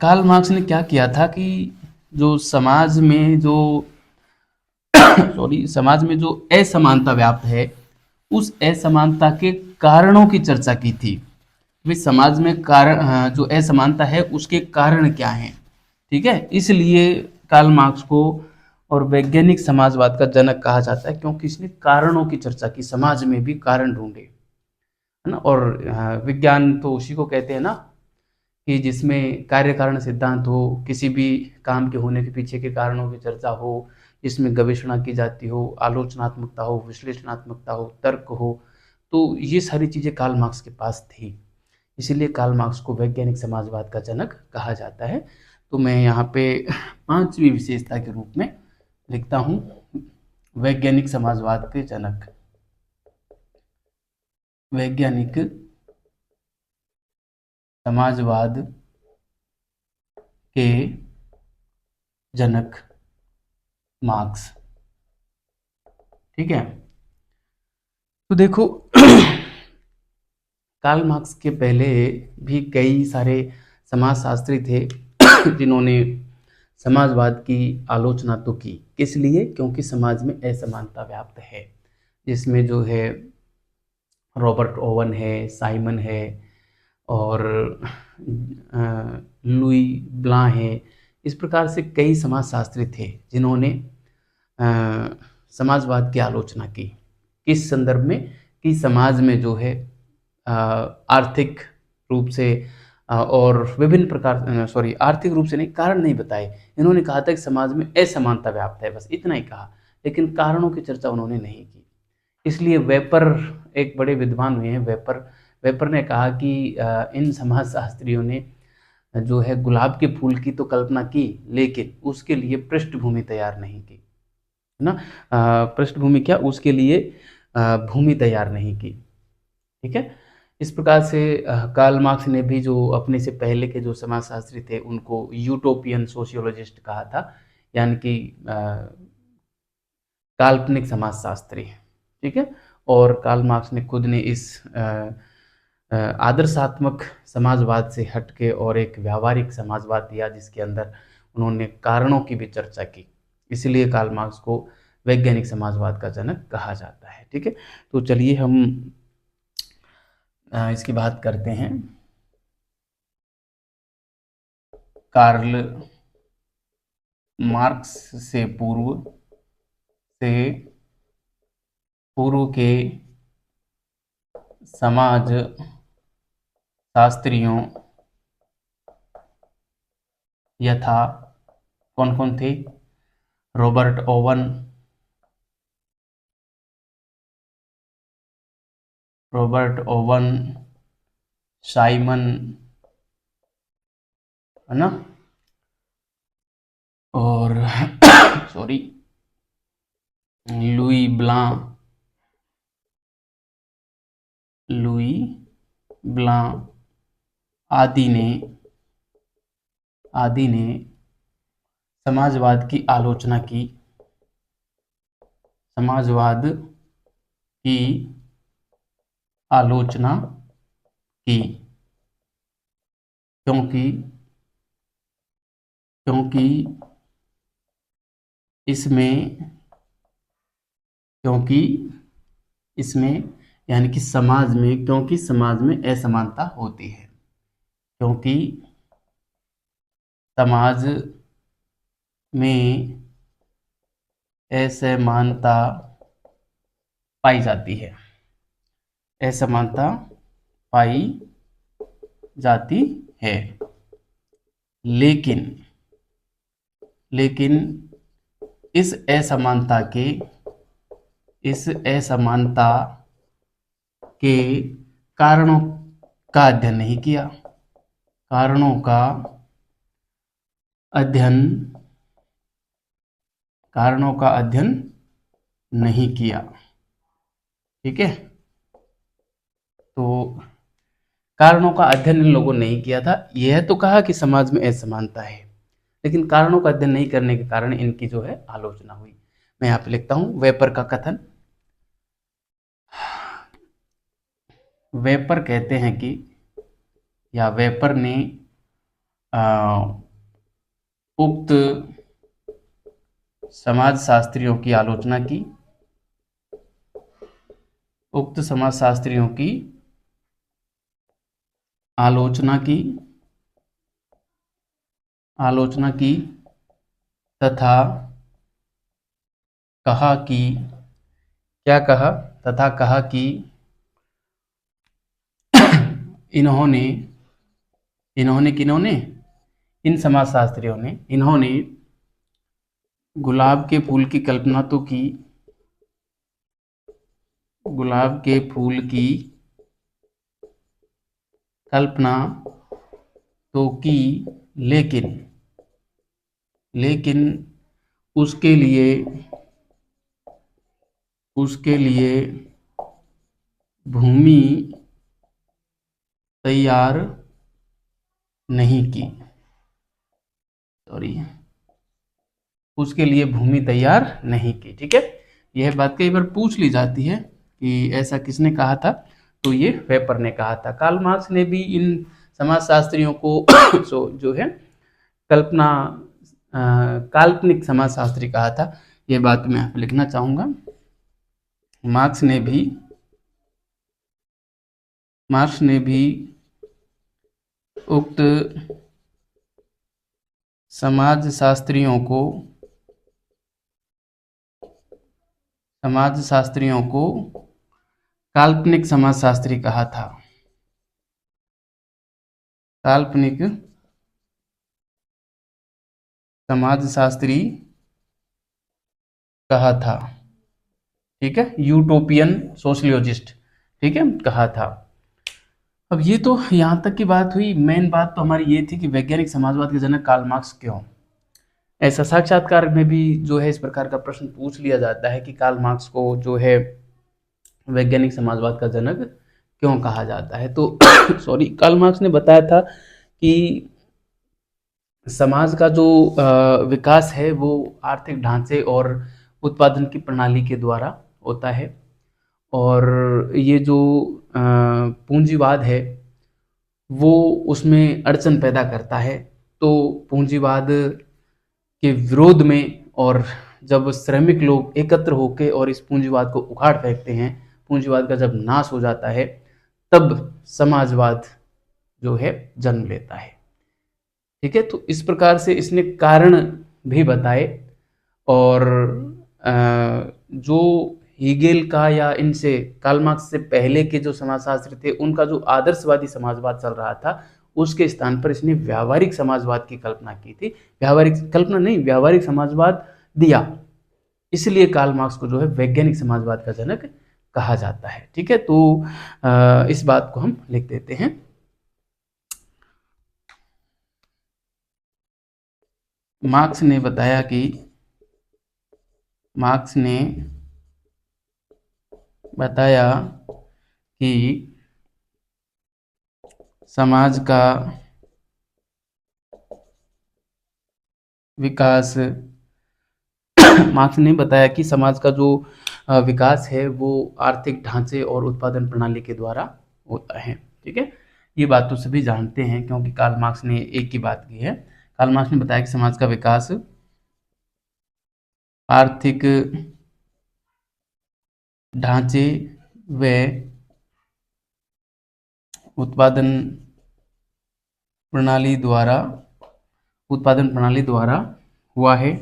कार्ल मार्क्स ने क्या किया था कि जो समाज में जो समाज में जो असमानता व्याप्त है, उस असमानता के कारणों की चर्चा की थी। वे समाज में कारण, जो असमानता है उसके कारण क्या हैं। ठीक है, इसलिए कार्ल मार्क्स को और वैज्ञानिक समाजवाद का जनक कहा जाता है क्योंकि इसने कारणों की चर्चा की, समाज में भी कारण ढूंढे, है ना। और विज्ञान तो उसी को कहते हैं ना कि जिसमें कार्य कारण सिद्धांत हो, किसी भी काम के होने के पीछे के कारणों की चर्चा हो, जिसमें गवेषणा की जाती हो, आलोचनात्मकता हो, विश्लेषणात्मकता हो, तर्क हो, तो ये सारी चीज़ें कार्ल मार्क्स के पास थी। इसीलिए कार्ल मार्क्स को वैज्ञानिक समाजवाद का जनक कहा जाता है। तो मैं यहाँ पे पांचवी विशेषता के रूप में लिखता हूँ वैज्ञानिक समाजवाद के जनक, वैज्ञानिक समाजवाद के जनक मार्क्स। ठीक है, तो देखो कार्ल मार्क्स के पहले भी कई सारे समाजशास्त्री थे जिन्होंने समाजवाद की आलोचना तो की। किस लिए? क्योंकि समाज में असमानता व्याप्त है, जिसमें जो है रॉबर्ट ओवन है, साइमन है, और लुई ब्लां है। इस प्रकार से कई समाजशास्त्री थे जिन्होंने समाजवाद की आलोचना की। किस संदर्भ में? कि समाज में जो है आर्थिक रूप से और विभिन्न प्रकार, सॉरी आर्थिक रूप से नहीं, कारण नहीं बताए। इन्होंने कहा था कि समाज में असमानता व्याप्त है, बस इतना ही कहा, लेकिन कारणों की चर्चा उन्होंने नहीं की। इसलिए वेपर एक बड़े विद्वान हुए हैं, वेपर। वेपर ने कहा कि इन समाजशास्त्रियों ने जो है गुलाब के फूल की तो कल्पना की, लेकिन उसके लिए पृष्ठभूमि तैयार नहीं की, है ना। पृष्ठभूमि क्या? उसके लिए भूमि तैयार नहीं की। ठीक है, इस प्रकार से कार्ल मार्क्स ने भी जो अपने से पहले के जो समाजशास्त्री थे उनको यूटोपियन सोशियोलॉजिस्ट कहा था, यानी कि काल्पनिक समाजशास्त्री। ठीक है, और कार्ल मार्क्स ने खुद ने इस आदर्शात्मक समाजवाद से हटके और एक व्यावहारिक समाजवाद दिया, जिसके अंदर उन्होंने कारणों की भी चर्चा की। इसलिए कार्ल मार्क्स को वैज्ञानिक समाजवाद का जनक कहा जाता है। ठीक है, तो चलिए हम इसकी बात करते हैं। कार्ल मार्क्स से पूर्व के समाज शास्त्रियों यथा कौन कौन थे? रॉबर्ट ओवन, साइमन, है ना, और सॉरी लुई ब्लां, लुई ब्लां आदि ने समाजवाद की आलोचना की, समाजवाद की आलोचना की, क्योंकि इसमें क्योंकि इसमें यानी कि समाज में, क्योंकि समाज में असमानता होती है, क्योंकि समाज में असमानता पाई जाती है, असमानता पाई जाती है, लेकिन इस असमानता के कारणों का अध्ययन नहीं किया, कारणों का अध्ययन नहीं किया। ठीक है, तो कारणों का अध्ययन इन लोगों ने नहीं किया था। यह तो कहा कि समाज में असमानता है, लेकिन कारणों का अध्ययन नहीं करने के कारण इनकी जो है आलोचना हुई। मैं यहाँ पे लिखता हूँ वेपर का कथन। वेपर कहते हैं कि, या वेपर ने उक्त समाजशास्त्रियों की आलोचना की, उक्त समाजशास्त्रियों की आलोचना की तथा कहा कि, क्या कहा, तथा कहा कि इन्होंने, इन्होंने किन्होंने, इन समाजशास्त्रियों ने, इन्होंने गुलाब के फूल की कल्पना तो की, गुलाब के फूल की कल्पना तो की, लेकिन, लेकिन उसके लिए, उसके लिए भूमि तैयार नहीं की, सॉरी, उसके लिए भूमि तैयार नहीं की। ठीक है, यह बात कई बार पूछ ली जाती है कि ऐसा किसने कहा था, तो ये वेपर ने कहा था। कार्ल मार्क्स ने भी इन समाजशास्त्रियों को जो है कल्पना, काल्पनिक समाजशास्त्री कहा था। ये बात मैं यहाँ पे लिखना चाहूंगा। मार्क्स ने भी, मार्क्स ने भी उक्त समाजशास्त्रियों को, समाजशास्त्रियों को काल्पनिक समाजशास्त्री कहा था, काल्पनिक समाजशास्त्री कहा था। ठीक है, यूटोपियन सोशलियोजिस्ट, ठीक है, कहा था। अब ये तो यहाँ तक की बात हुई। मेन बात तो हमारी ये थी कि वैज्ञानिक समाजवाद के जनक कार्ल मार्क्स क्यों। ऐसा साक्षात्कार में भी जो है इस प्रकार का प्रश्न पूछ लिया जाता है कि कार्ल मार्क्स को जो है वैज्ञानिक समाजवाद का जनक क्यों कहा जाता है। तो सॉरी, कार्ल मार्क्स ने बताया था कि समाज का जो विकास है वो आर्थिक ढांचे और उत्पादन की प्रणाली के द्वारा होता है, और ये जो पूंजीवाद है वो उसमें अड़चन पैदा करता है। तो पूंजीवाद के विरोध में, और जब श्रमिक लोग एकत्र होकर और इस पूंजीवाद को उखाड़ फेंकते हैं, पूंजीवाद का जब नाश हो जाता है, तब समाजवाद जो है जन्म लेता है। ठीक है, तो इस प्रकार से इसने कारण भी बताए। और जो हीगेल का या इनसे कार्ल मार्क्स से पहले के जो समाजशास्त्री थे उनका जो आदर्शवादी समाजवाद चल रहा था, उसके स्थान पर इसने व्यावहारिक समाजवाद की कल्पना की थी। व्यावहारिक कल्पना नहीं, व्यावहारिक समाजवाद दिया। इसलिए कार्ल मार्क्स को जो है वैज्ञानिक समाजवाद का जनक कहा जाता है। ठीक है, तो इस बात को हम लिख देते हैं। मार्क्स ने बताया कि, मार्क्स ने बताया कि समाज का विकास, मार्क्स ने बताया कि समाज का जो विकास है वो आर्थिक ढांचे और उत्पादन प्रणाली के द्वारा होता है। ठीक है, ये बात तो सभी जानते हैं क्योंकि कार्ल मार्क्स ने एक ही बात की है। कार्ल मार्क्स ने बताया कि समाज का विकास आर्थिक ढांचे व उत्पादन प्रणाली द्वारा, उत्पादन प्रणाली द्वारा हुआ है,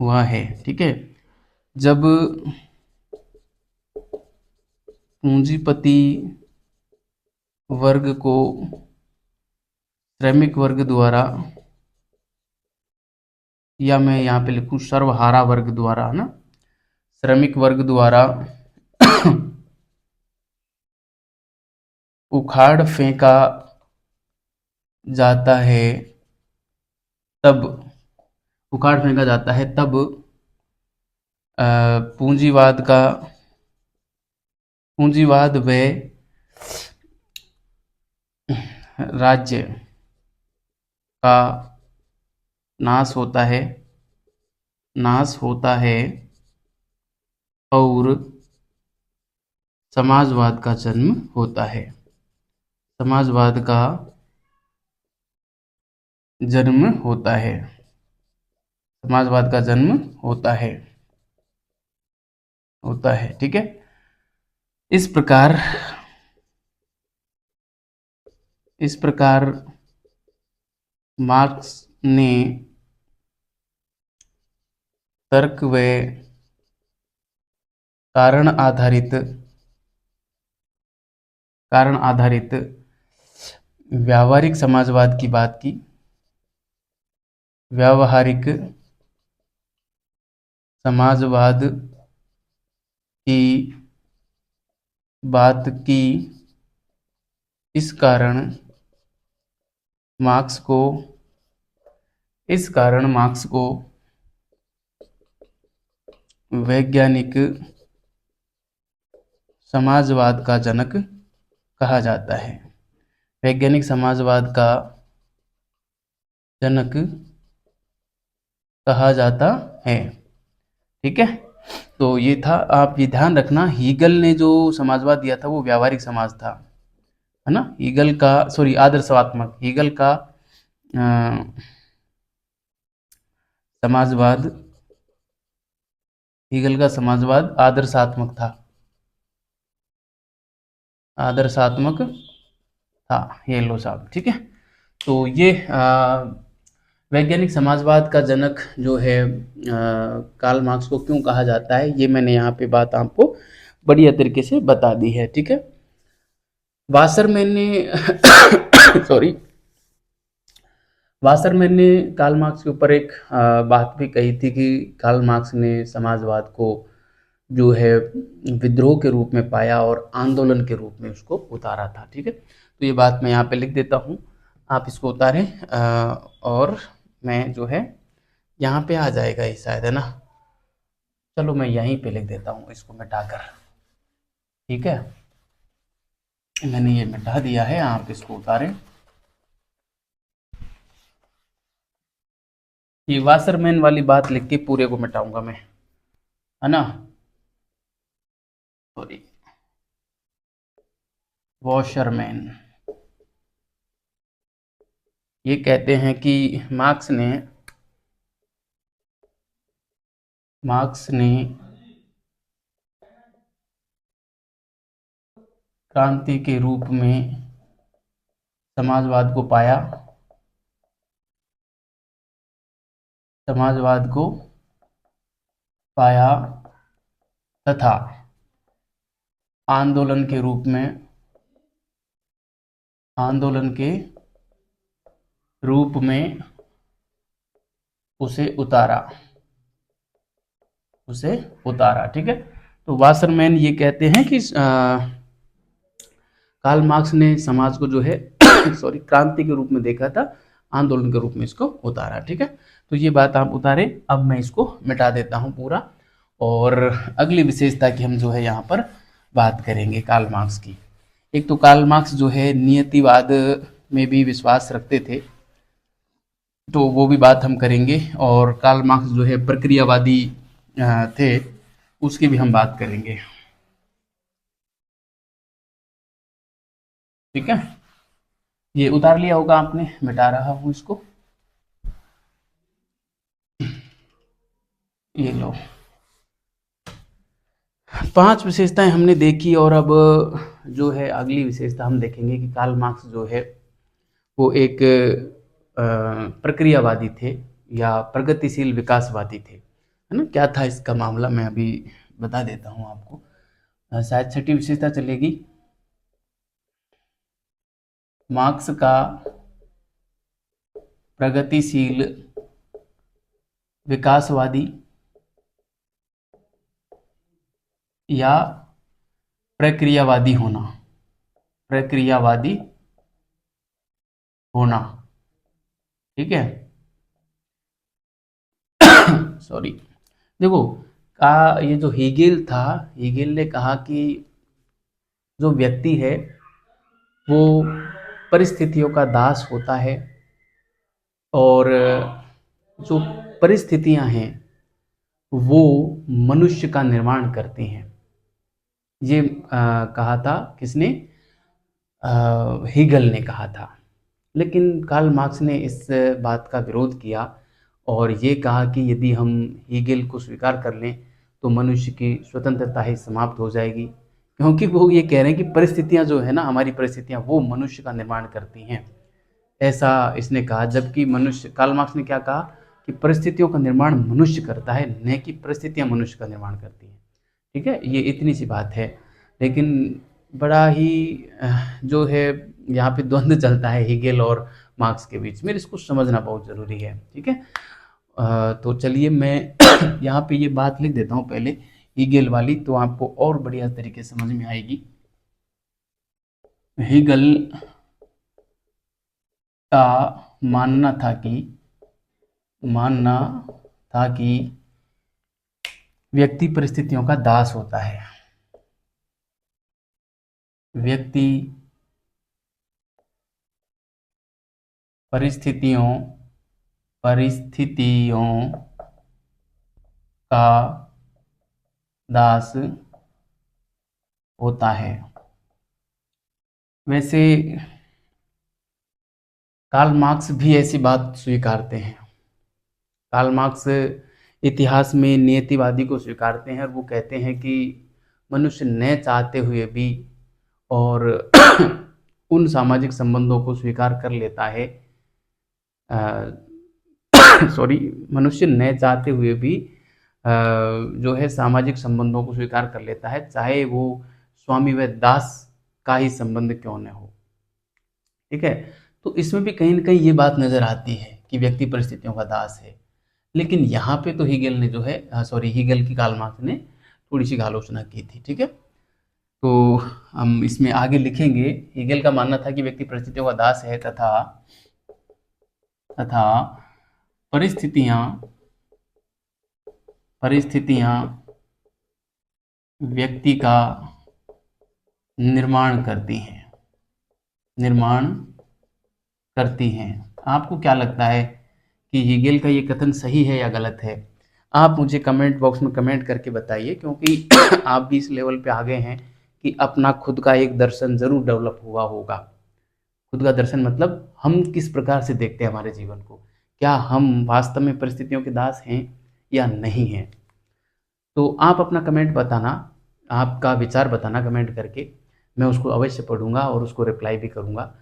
हुआ है। ठीक है, जब पूंजीपति वर्ग को श्रमिक वर्ग द्वारा, या मैं यहाँ पे लिखूं सर्वहारा वर्ग द्वारा, है ना, श्रमिक वर्ग द्वारा उखाड़ फेंका जाता है, तब उखाड़ फेंका जाता है, तब पूंजीवाद का, पूंजीवाद व राज्य का नाश होता है, नाश होता है, और समाजवाद का जन्म होता है, समाजवाद का जन्म होता है, समाजवाद का जन्म होता है, होता है। ठीक है, इस प्रकार, इस प्रकार मार्क्स ने तर्क व कारण आधारित व्यावहारिक समाजवाद की बात की, व्यावहारिक समाजवाद की बात की। इस कारण मार्क्स को वैज्ञानिक समाजवाद का जनक कहा जाता है। वैज्ञानिक समाजवाद का जनक कहा जाता है। ठीक है, तो ये था। आप ये ध्यान रखना, हीगल ने जो समाजवाद दिया था वो व्यावहारिक समाज था, है ना। हीगल का आदर्शवात्मक, समाजवाद हीगल का समाजवाद आदर्शात्मक था। ये लो साहब, ठीक है। तो ये वैज्ञानिक समाजवाद का जनक जो है कार्ल मार्क्स को क्यों कहा जाता है, ये मैंने यहाँ पे बात आपको बढ़िया तरीके से बता दी है। ठीक है, वासरमैन ने वासरमैन ने कार्ल मार्क्स के ऊपर एक बात भी कही थी कि कार्ल मार्क्स ने समाजवाद को जो है विद्रोह के रूप में पाया और आंदोलन के रूप में उसको उतारा था। ठीक है, तो ये बात मैं यहाँ पे लिख देता हूँ, आप इसको उतारें और मैं जो है यहाँ पे आ जाएगा ये शायद, है ना। चलो मैं यहीं पे लिख देता हूँ इसको मिटाकर। ठीक है, मैंने ये मिटा दिया है, आप इसको उतारें। ये वासरमैन वाली बात लिख के पूरे को मिटाऊंगा मैं, है ना। सॉरी, वासरमैन ये कहते हैं कि मार्क्स ने क्रांति के रूप में समाजवाद को पाया तथा आंदोलन के रूप में उसे उतारा। ठीक है, तो वासरमैन ये कहते हैं कि कार्ल मार्क्स ने समाज को जो है क्रांति के रूप में देखा था, आंदोलन के रूप में इसको उतारा। ठीक है, तो ये बात आप उतारे। अब मैं इसको मिटा देता हूँ पूरा, और अगली विशेषता की हम जो है यहाँ पर बात करेंगे कार्ल मार्क्स की। एक तो कार्ल मार्क्स जो है नियतिवाद में भी विश्वास रखते थे, तो वो भी बात हम करेंगे। और कार्ल मार्क्स जो है प्रक्रियावादी थे, उसकी भी हम बात करेंगे। ठीक है, ये उतार लिया होगा आपने, मिटा रहा हूँ इसको, ये लो। 5 विशेषताएं हमने देखी, और अब जो है अगली विशेषता हम देखेंगे कि कार्ल मार्क्स जो है वो एक प्रक्रियावादी थे या प्रगतिशील विकासवादी थे, है ना। क्या था इसका मामला, मैं अभी बता देता हूँ आपको, शायद 6ठी विशेषता चलेगी। मार्क्स का प्रगतिशील विकासवादी या प्रक्रियावादी होना। ठीक है, सॉरी, देखो ये जो हीगेल ने कहा कि जो व्यक्ति है वो परिस्थितियों का दास होता है, और जो परिस्थितियां हैं वो मनुष्य का निर्माण करती हैं। ये कहा था किसने? हीगल ने कहा था। लेकिन कार्ल मार्क्स ने इस बात का विरोध किया और ये कहा कि यदि हम हीगल को स्वीकार कर लें तो मनुष्य की स्वतंत्रता ही समाप्त हो जाएगी, क्योंकि वो ये कह रहे हैं कि परिस्थितियां जो है ना, हमारी परिस्थितियां वो मनुष्य का निर्माण करती हैं, ऐसा इसने कहा। जबकि कार्ल मार्क्स ने क्या कहा कि परिस्थितियों का निर्माण मनुष्य करता है, न कि परिस्थितियाँ मनुष्य का निर्माण करती हैं। ठीक है, ये इतनी सी बात है। लेकिन बड़ा ही जो है यहाँ पे द्वंद्व चलता है हीगेल और मार्क्स के बीच में, इसको समझना बहुत ज़रूरी है। ठीक है, तो चलिए मैं यहाँ पे ये बात लिख देता हूँ पहले हीगेल वाली, तो आपको और बढ़िया तरीके से समझ में आएगी। हीगल का मानना था कि व्यक्ति परिस्थितियों का दास होता है। व्यक्ति परिस्थितियों का दास होता है। वैसे कार्ल मार्क्स भी ऐसी बात स्वीकारते हैं। कार्ल मार्क्स इतिहास में नियतिवादी को स्वीकारते हैं और वो कहते हैं कि मनुष्य न चाहते हुए भी और उन सामाजिक संबंधों को स्वीकार कर लेता है, सॉरी, मनुष्य न चाहते हुए भी जो है सामाजिक संबंधों को स्वीकार कर लेता है, चाहे वो स्वामी व दास का ही संबंध क्यों न हो। ठीक है, तो इसमें भी कहीं ना कहीं ये बात नजर आती है कि व्यक्ति परिस्थितियों का दास है। लेकिन यहाँ पे तो हीगेल ने जो है, सॉरी, हीगेल की कार्ल मार्क्स ने थोड़ी सी आलोचना की थी। ठीक है, तो हम इसमें आगे लिखेंगे, हीगेल का मानना था कि व्यक्ति परिस्थितियों का दास है तथा तथा परिस्थितियां व्यक्ति का निर्माण करती हैं। आपको क्या लगता है कि हीगेल का ये कथन सही है या गलत है? आप मुझे कमेंट बॉक्स में कमेंट करके बताइए, क्योंकि आप भी इस लेवल पे आ गए हैं कि अपना खुद का एक दर्शन जरूर डेवलप हुआ होगा। खुद का दर्शन मतलब हम किस प्रकार से देखते हैं हमारे जीवन को, क्या हम वास्तव में परिस्थितियों के दास हैं या नहीं हैं। तो आप अपना कमेंट बताना, आपका विचार बताना कमेंट करके, मैं उसको अवश्य पढ़ूंगा और उसको रिप्लाई भी करूंगा।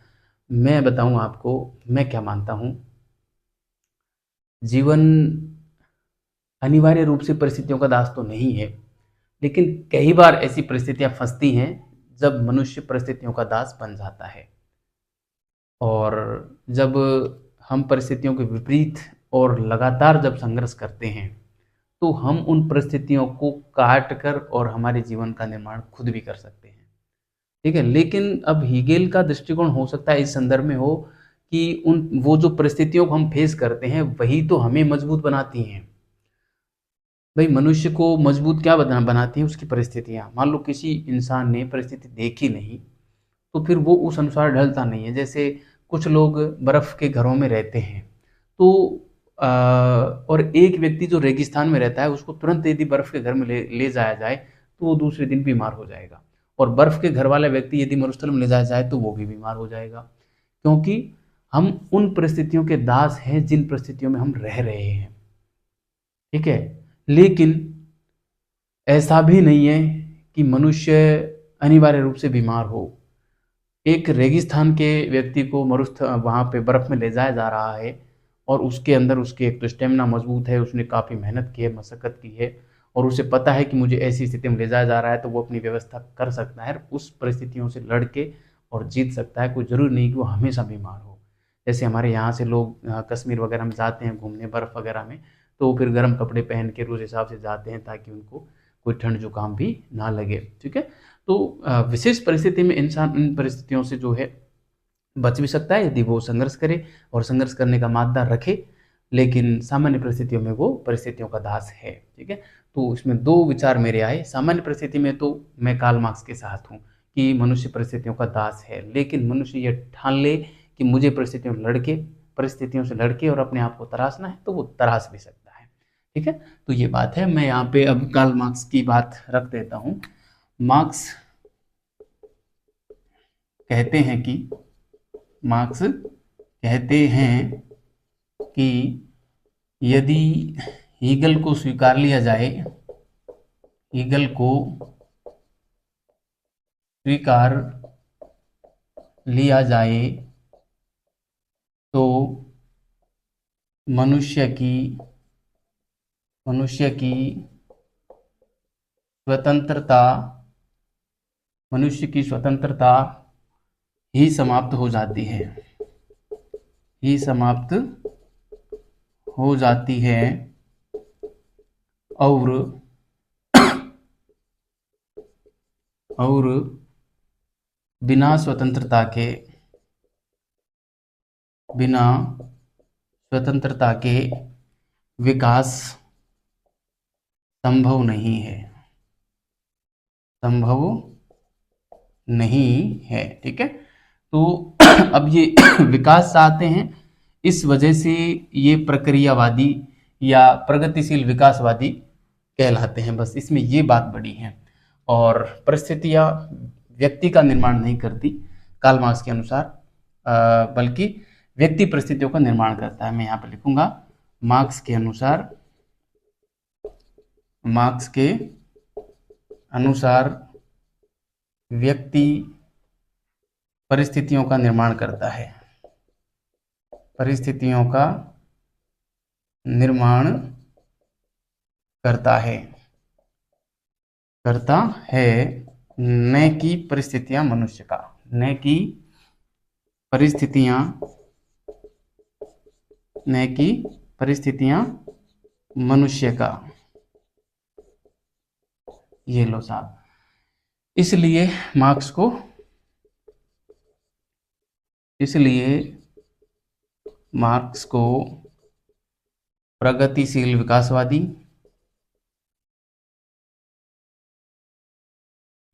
मैं बताऊं आपको मैं क्या मानता हूं। जीवन अनिवार्य रूप से परिस्थितियों का दास तो नहीं है, लेकिन कई बार ऐसी परिस्थितियां फंसती हैं जब मनुष्य परिस्थितियों का दास बन जाता है। और जब हम परिस्थितियों के विपरीत और लगातार जब संघर्ष करते हैं, तो हम उन परिस्थितियों को काट कर और हमारे जीवन का निर्माण खुद भी कर सकते हैं। ठीक है, लेकिन अब हीगेल का दृष्टिकोण हो सकता है इस संदर्भ में हो कि वो जो परिस्थितियों को हम फेस करते हैं वही तो हमें मजबूत बनाती हैं। भाई, मनुष्य को मजबूत क्या बनाती है? उसकी परिस्थितियां। मान लो किसी इंसान ने परिस्थिति देखी नहीं, तो फिर वो उस अनुसार ढलता नहीं है। जैसे कुछ लोग बर्फ के घरों में रहते हैं, तो और एक व्यक्ति जो रेगिस्तान में रहता है, उसको तुरंत यदि बर्फ के घर में ले जाया जाए तो वो दूसरे दिन बीमार हो जाएगा। और बर्फ के घर वाला व्यक्ति यदि मरुस्थल में ले जाया जाए तो वो भी बीमार हो जाएगा, क्योंकि हम उन परिस्थितियों के दास हैं जिन परिस्थितियों में हम रह रहे हैं। ठीक है, लेकिन ऐसा भी नहीं है कि मनुष्य अनिवार्य रूप से बीमार हो। एक रेगिस्तान के व्यक्ति को मरुस्थ वहाँ पे बर्फ में ले जाया जा रहा है, और उसके अंदर उसके एक तो स्टेमिना मजबूत है, उसने काफ़ी मेहनत की है, मशक्कत की है, और उसे पता है कि मुझे ऐसी स्थिति में ले जाया जा रहा है, तो वो अपनी व्यवस्था कर सकता है, उस परिस्थितियों से लड़ के और जीत सकता है। कोई ज़रूरी नहीं कि वो हमेशा बीमार हो। जैसे हमारे यहाँ से लोग कश्मीर वगैरह में जाते हैं घूमने बर्फ़ वगैरह में, तो वो फिर गर्म कपड़े पहन के उस हिसाब से जाते हैं ताकि उनको कोई ठंड जुकाम भी ना लगे। ठीक है, तो विशेष परिस्थिति में इंसान इन परिस्थितियों से जो है बच भी सकता है यदि वो संघर्ष करे और संघर्ष करने का मादा रखे, लेकिन सामान्य परिस्थितियों में वो परिस्थितियों का दास है। ठीक है, तो इसमें दो विचार मेरे आए। सामान्य परिस्थिति में तो मैं कार्ल मार्क्स के साथ हूँ कि मनुष्य परिस्थितियों का दास है, लेकिन मनुष्य ये ठान ले कि मुझे परिस्थितियों से लड़के और अपने आप को तराशना है, तो वो तराश भी सकता है। ठीक है, तो ये बात है। मैं यहाँ पे अब कार्ल मार्क्स की बात रख देता हूँ। मार्क्स कहते हैं कि मार्क्स कहते हैं कि यदि हीगल को स्वीकार लिया जाए, हीगल को स्वीकार लिया जाए तो मनुष्य की मनुष्य की स्वतंत्रता मनुष्य की स्वतंत्रता ही समाप्त हो जाती है, ही समाप्त हो जाती है, और और बिना स्वतंत्रता के बिना स्वतंत्रता के विकास संभव नहीं है, संभव नहीं है। ठीक है, तो अब ये विकास चाहते हैं, इस वजह से ये प्रक्रियावादी या प्रगतिशील विकासवादी कहलाते हैं। बस इसमें ये बात बड़ी है। और परिस्थितियां व्यक्ति का निर्माण नहीं करती कार्ल मार्क्स के अनुसार, बल्कि व्यक्ति परिस्थितियों का निर्माण करता है। मैं यहाँ पर लिखूंगा, मार्क्स के अनुसार व्यक्ति परिस्थितियों का निर्माण करता है, परिस्थितियों का निर्माण करता है न कि परिस्थितियां मनुष्य का, न कि परिस्थितियां मनुष्य का। ये लो साहब, इसलिए मार्क्स को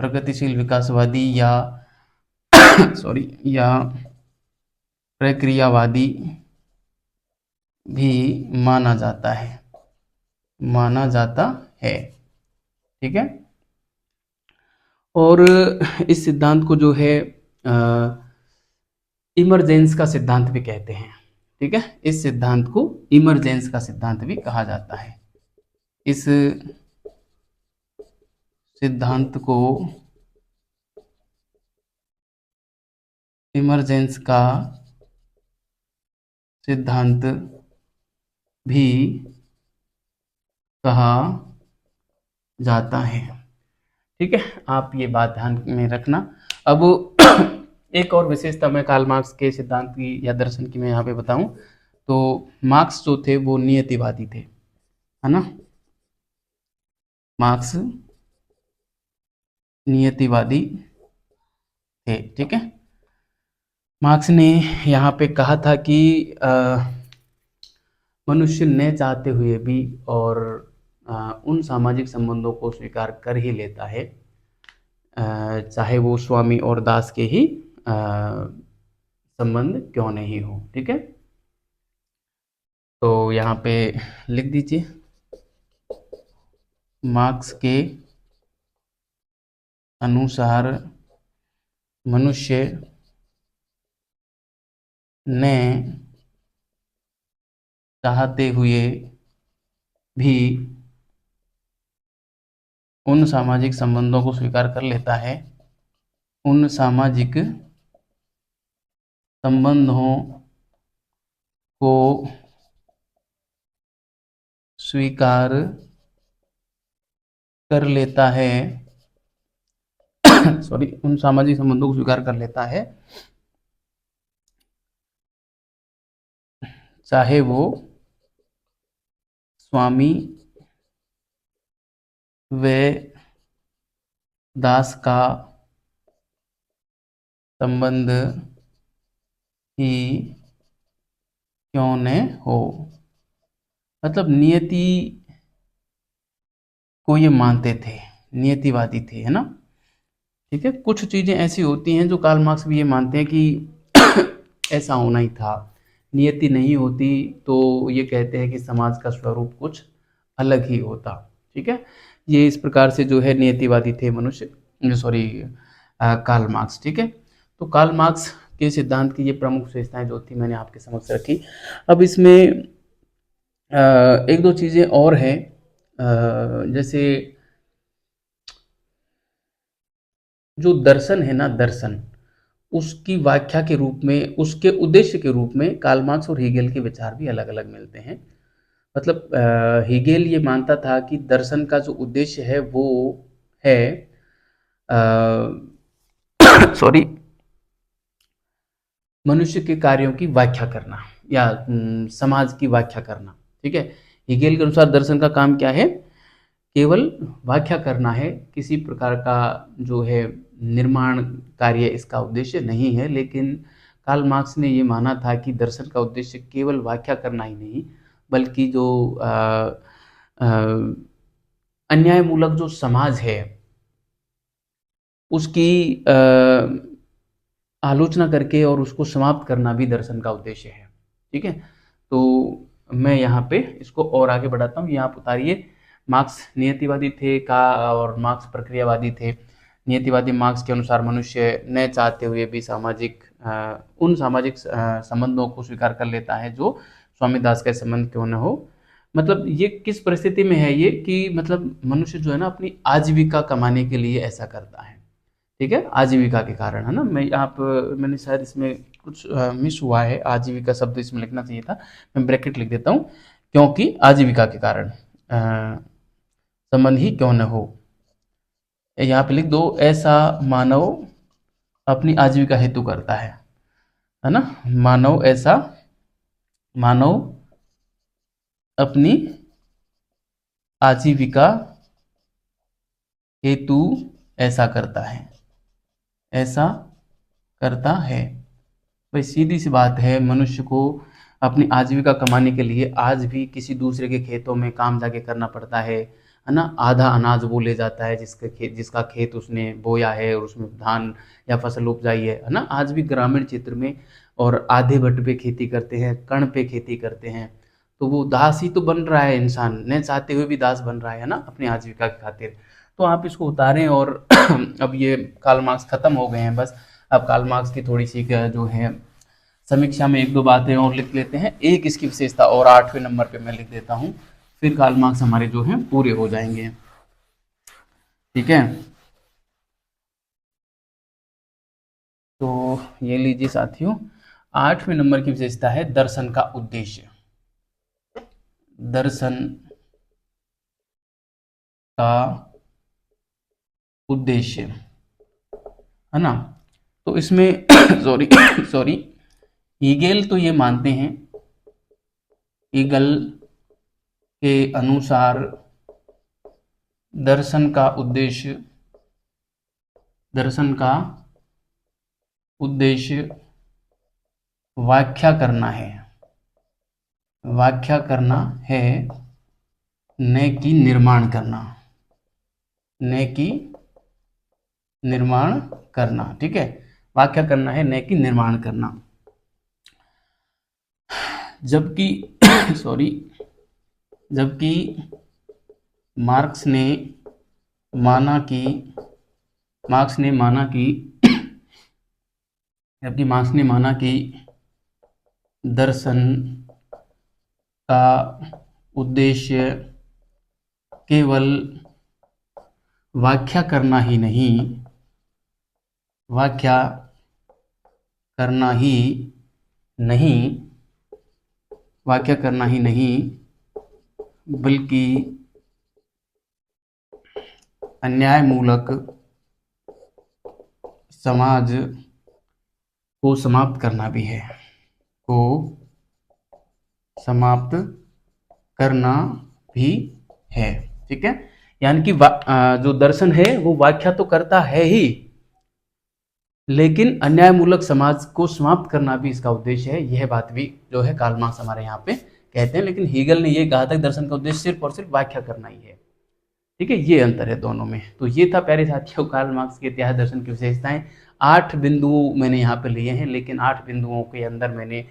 प्रगतिशील विकासवादी या या प्रक्रियावादी भी माना जाता है। ठीक है, और इस सिद्धांत को जो है इमरजेंस का सिद्धांत भी कहते हैं। ठीक है, इस सिद्धांत को इमरजेंस का सिद्धांत भी कहा जाता है। इस सिद्धांत को इमरजेंस का सिद्धांत भी कहा जाता है। ठीक है, आप ये बात ध्यान में रखना। अब एक और विशेषता मैं कार्ल मार्क्स के सिद्धांत की या दर्शन की मैं यहाँ पे बताऊं तो मार्क्स जो थे वो नियतिवादी थे, है ना। मार्क्स नियतिवादी थे। ठीक है, मार्क्स ने यहाँ पे कहा था कि मनुष्य न चाहते हुए भी और उन सामाजिक संबंधों को स्वीकार कर ही लेता है, चाहे वो स्वामी और दास के ही संबंध क्यों नहीं हो। ठीक है, तो यहाँ पे लिख दीजिए, मार्क्स के अनुसार मनुष्य ने चाहते हुए भी उन सामाजिक संबंधों को स्वीकार कर लेता है, उन सामाजिक संबंधों को स्वीकार कर लेता है उन सामाजिक संबंधों को स्वीकार कर लेता है, चाहे वो स्वामी व दास का संबंध ही क्यों न हो। मतलब नियति को ये मानते थे, नियतिवादी थे, है ना। ठीक है, कुछ चीजें ऐसी होती हैं जो कार्ल मार्क्स भी ये मानते हैं कि ऐसा होना ही था, नियति नहीं होती तो ये कहते हैं कि समाज का स्वरूप कुछ अलग ही होता। ठीक है, ये इस प्रकार से जो है नियतिवादी थे कार्ल मार्क्स। ठीक है, तो कार्ल मार्क्स के सिद्धांत की ये प्रमुख विशेषताएं जो थी मैंने आपके समक्ष रखी। अब इसमें एक दो चीजें और हैं, जैसे जो दर्शन है ना, दर्शन, उसकी व्याख्या के रूप में, उसके उद्देश्य के रूप में कार्ल मार्क्स और हीगेल के विचार भी अलग-अलग मिलते हैं। मतलब हीगेल ये मानता था कि दर्शन का जो उद्देश्य है वो है सॉरी मनुष्य के कार्यों की व्याख्या करना या समाज की व्याख्या करना। ठीक है, हीगेल के अनुसार दर्शन का काम क्या है? केवल व्याख्या करना है, किसी प्रकार का जो है निर्माण कार्य इसका उद्देश्य नहीं है। लेकिन कार्ल मार्क्स ने ये माना था कि दर्शन का उद्देश्य केवल व्याख्या करना ही नहीं, बल्कि जो अ, अन्यायमूलक जो समाज है उसकी आलोचना करके और उसको समाप्त करना भी दर्शन का उद्देश्य है। ठीक है, तो मैं यहाँ पे इसको और आगे बढ़ाता हूँ। यहाँ आप उतारिए, मार्क्स नियतिवादी थे का और मार्क्स प्रक्रियावादी थे। नियतिवादी मार्क्स के अनुसार मनुष्य न चाहते हुए भी उन सामाजिक संबंधों को स्वीकार कर लेता है जो स्वामी दास का संबंध क्यों न हो। मतलब ये किस परिस्थिति में है, ये कि मतलब मनुष्य जो है ना अपनी आजीविका कमाने के लिए ऐसा करता है। ठीक है, आजीविका के कारण, है ना। मैंने शायद इसमें कुछ मिस हुआ है, आजीविका शब्द इसमें लिखना चाहिए था, मैं ब्रैकेट लिख देता हूँ, क्योंकि आजीविका के कारण संबंध ही क्यों न हो। यहाँ पे लिख दो, ऐसा मानव अपनी आजीविका हेतु करता है ना। मानव अपनी आजीविका हेतु ऐसा करता है, ऐसा करता है। भाई सीधी सी बात है, मनुष्य को अपनी आजीविका कमाने के लिए आज भी किसी दूसरे के खेतों में काम जाके करना पड़ता है ना। आधा अनाज वो ले जाता है जिसका खेत उसने बोया है और उसमें धान या फसल उपजाई है ना। आज भी ग्रामीण क्षेत्र में और आधे भट्ट पे खेती करते हैं, कण पे खेती करते हैं। तो वो दास ही तो बन रहा है, इंसान न चाहते हुए भी दास बन रहा है ना अपनी आजीविका की खातिर। तो आप इसको उतारें और अब ये कार्ल मार्क्स खत्म हो गए हैं बस। अब कार्ल मार्क्स की थोड़ी सी जो है समीक्षा में एक दो बातें और लिख लेते हैं। एक इसकी विशेषता और 8वें नंबर पे मैं लिख देता हूँ, फिर कार्ल मार्क्स हमारे जो हैं पूरे हो जाएंगे। ठीक है, तो ये लीजिए साथियों, 8वें नंबर की विशेषता है दर्शन का उद्देश्य। दर्शन का उद्देश्य, है ना। तो इसमें सॉरी सॉरी हीगेल तो ये मानते हैं, हीगेल के अनुसार दर्शन का उद्देश्य व्याख्या करना है, न कि निर्माण करना। ठीक है, व्याख्या करना है न कि निर्माण करना। जबकि जबकि मार्क्स ने माना कि दर्शन का उद्देश्य केवल व्याख्या करना ही नहीं बल्कि अन्यायमूलक समाज को समाप्त करना भी है। ठीक है, यानी कि जो दर्शन है वो व्याख्या तो करता है ही, लेकिन अन्यायमूलक समाज को समाप्त करना भी इसका उद्देश्य है। यह बात भी जो है कार्ल मार्क्स हमारे यहाँ पे कहते हैं। लेकिन हीगेल ने ये कहा था कि दर्शन का उद्देश्य सिर्फ और सिर्फ व्याख्या करना ही है। ठीक है, ये अंतर है दोनों में। तो ये था प्यारे साथियों कार्ल मार्क्स के इतिहास दर्शन की विशेषताएं। 8 बिंदु मैंने यहाँ पे लिए हैं, लेकिन 8 बिंदुओं के अंदर मैंने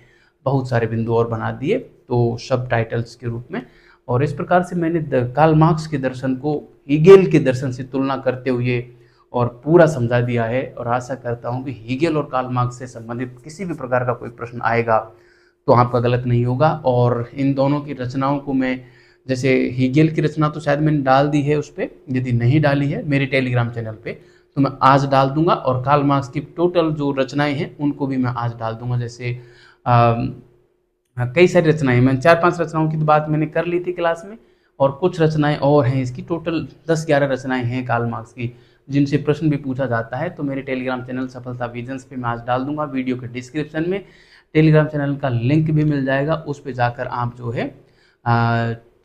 बहुत सारे बिंदु और बना दिए तो सब टाइटल्स के रूप में। और इस प्रकार से मैंने कार्ल मार्क्स के दर्शन को हीगेल के दर्शन से तुलना करते हुए और पूरा समझा दिया है। और आशा करता हूँ कि हीगेल और कार्ल मार्क्स से संबंधित किसी भी प्रकार का कोई प्रश्न आएगा तो आपका गलत नहीं होगा। और इन दोनों की रचनाओं को मैं, जैसे हीगेल की रचना तो शायद मैंने डाल दी है उस पर, यदि नहीं डाली है मेरे टेलीग्राम चैनल पे, तो मैं आज डाल दूंगा, और कार्ल मार्क्स की टोटल जो रचनाएं हैं उनको भी मैं आज डाल दूंगा। जैसे कई सारी रचनाएं, मैंने 4-5 रचनाओं की तो बात मैंने कर ली थी क्लास में, और कुछ रचनाएं और हैं इसकी, टोटल 10-11 रचनाएं हैं कार्ल मार्क्स की, जिनसे प्रश्न भी पूछा जाता है। तो मेरे टेलीग्राम चैनल सफलता विजन्स पे मैं आज डाल दूंगा, वीडियो के डिस्क्रिप्शन में टेलीग्राम चैनल का लिंक भी मिल जाएगा, उस पर जाकर आप जो है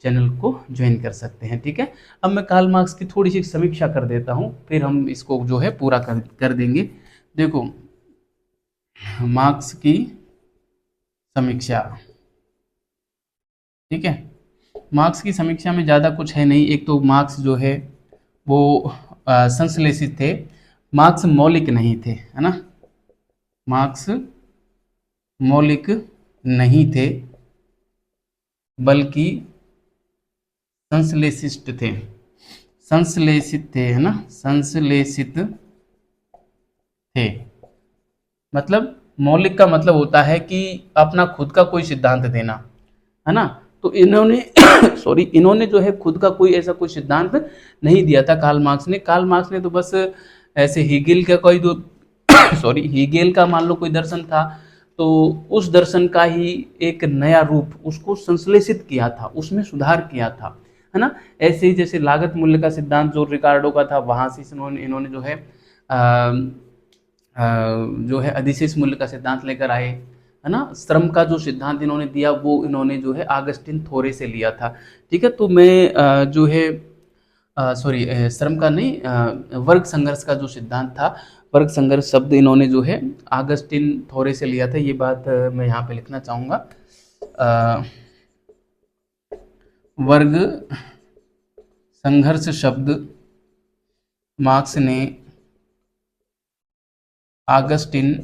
चैनल को ज्वाइन कर सकते हैं। ठीक है, अब मैं कार्ल मार्क्स की थोड़ी सी समीक्षा कर देता हूँ, फिर हम इसको जो है पूरा कर देंगे। देखो, मार्क्स की समीक्षा, ठीक है, मार्क्स की समीक्षा में ज़्यादा कुछ है नहीं। एक तो मार्क्स जो है वो संश्लेषित थे, मार्क्स मौलिक नहीं थे, है ना, मार्क्स मौलिक नहीं थे बल्कि संश्लेषित थे, संश्लेषित थे, है ना, संश्लेषित थे। मतलब मौलिक का मतलब होता है कि अपना खुद का कोई सिद्धांत देना, है ना। तो इन्होंने सॉरी, इन्होंने जो है खुद का कोई ऐसा कोई सिद्धांत नहीं दिया था कार्ल मार्क्स ने। कार्ल मार्क्स ने तो बस ऐसे हीगेल का कोई दो सॉरी, हीगेल का मान लो कोई दर्शन था, तो उस दर्शन का ही एक नया रूप उसको संश्लेषित किया था, उसमें सुधार किया था, है ना। ऐसे ही जैसे लागत मूल्य का सिद्धांत जो रिकार्डो का था, वहां से इन्होंने जो है अधिशेष मूल्य का सिद्धांत लेकर आए, है ना। श्रम का जो सिद्धांत इन्होंने दिया वो इन्होंने जो है ऑगस्टिन थोरे से लिया था। ठीक है, तो मैं जो है सॉरी, श्रम का नहीं, वर्ग संघर्ष का जो सिद्धांत था, वर्ग संघर्ष शब्द इन्होंने जो है ऑगस्टिन थोरे से लिया था। ये बात मैं यहाँ पे लिखना चाहूँगा, वर्ग संघर्ष शब्द मार्क्स ने ऑगस्टिन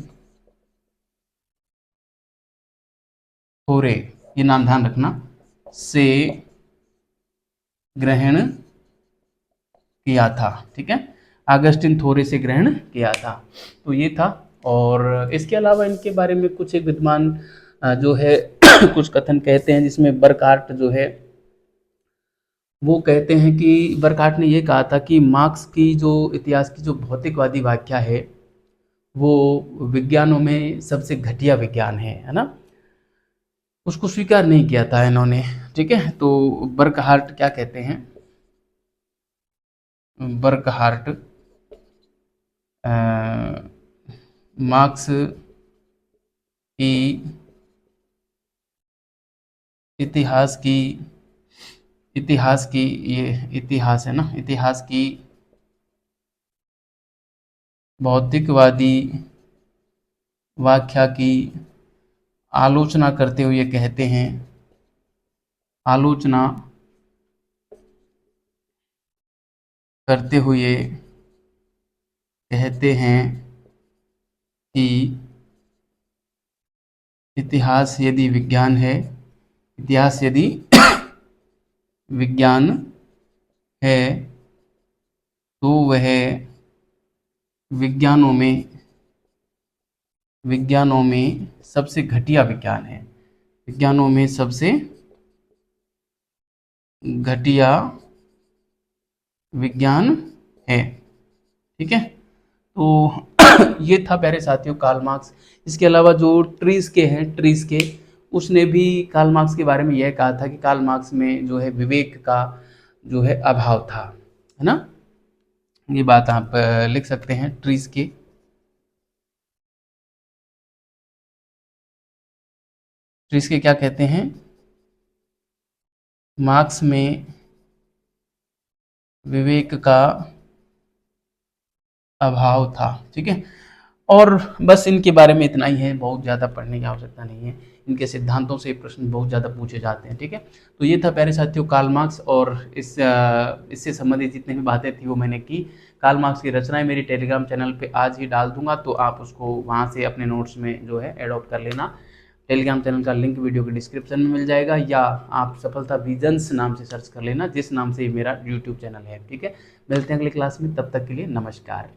थोरे, ये नाम ध्यान रखना, से ग्रहण किया था। ठीक है, ऑगस्टिन थोरे से ग्रहण किया था। तो ये था, और इसके अलावा इनके बारे में कुछ एक विद्वान जो है कुछ कथन कहते हैं, जिसमें बर्कहार्ट जो है वो कहते हैं कि बर्कहार्ट ने ये कहा था कि मार्क्स की जो इतिहास की जो भौतिकवादी व्याख्या है वो विज्ञानों में सबसे घटिया विज्ञान है ना, उसको स्वीकार नहीं किया था इन्होंने। ठीक है, तो बर्कहार्ट क्या कहते हैं, बर्कहार्ट मार्क्स की इतिहास की ये इतिहास है ना, इतिहास की भौतिकवादी व्याख्या की आलोचना करते हुए कहते हैं, आलोचना करते हुए कहते हैं कि इतिहास यदि विज्ञान है, इतिहास यदि विज्ञान है तो वह विज्ञानों में सबसे घटिया विज्ञान है, विज्ञानों में सबसे घटिया विज्ञान है। ठीक है, तो ये था प्यारे साथियों कार्ल मार्क्स। इसके अलावा जो ट्रीस्के हैं, ट्रीस्के, उसने भी कार्ल मार्क्स के बारे में यह कहा था कि कार्ल मार्क्स में जो है विवेक का जो है अभाव था, है ना। ये बात आप लिख सकते हैं, ट्रीस्के। ट्रीस्के क्या कहते हैं, मार्क्स में विवेक का अभाव था। ठीक है, और बस इनके बारे में इतना ही है, बहुत ज़्यादा पढ़ने की आवश्यकता नहीं है। इनके सिद्धांतों से प्रश्न बहुत ज़्यादा पूछे जाते हैं। ठीक है, तो ये था प्यारे साथियों कार्ल मार्क्स, और इससे संबंधित जितनी भी बातें थी वो मैंने की। कार्ल मार्क्स की रचनाएं मेरी टेलीग्राम चैनल पे आज ही डाल दूंगा, तो आप उसको वहाँ से अपने नोट्स में जो है एडॉप्ट कर लेना। टेलीग्राम चैनल का लिंक वीडियो के डिस्क्रिप्शन में मिल जाएगा, या आप सफलता विजन्स नाम से सर्च कर लेना, जिस नाम से मेरा यूट्यूब चैनल है। ठीक है, मिलते हैं अगली क्लास में, तब तक के लिए नमस्कार।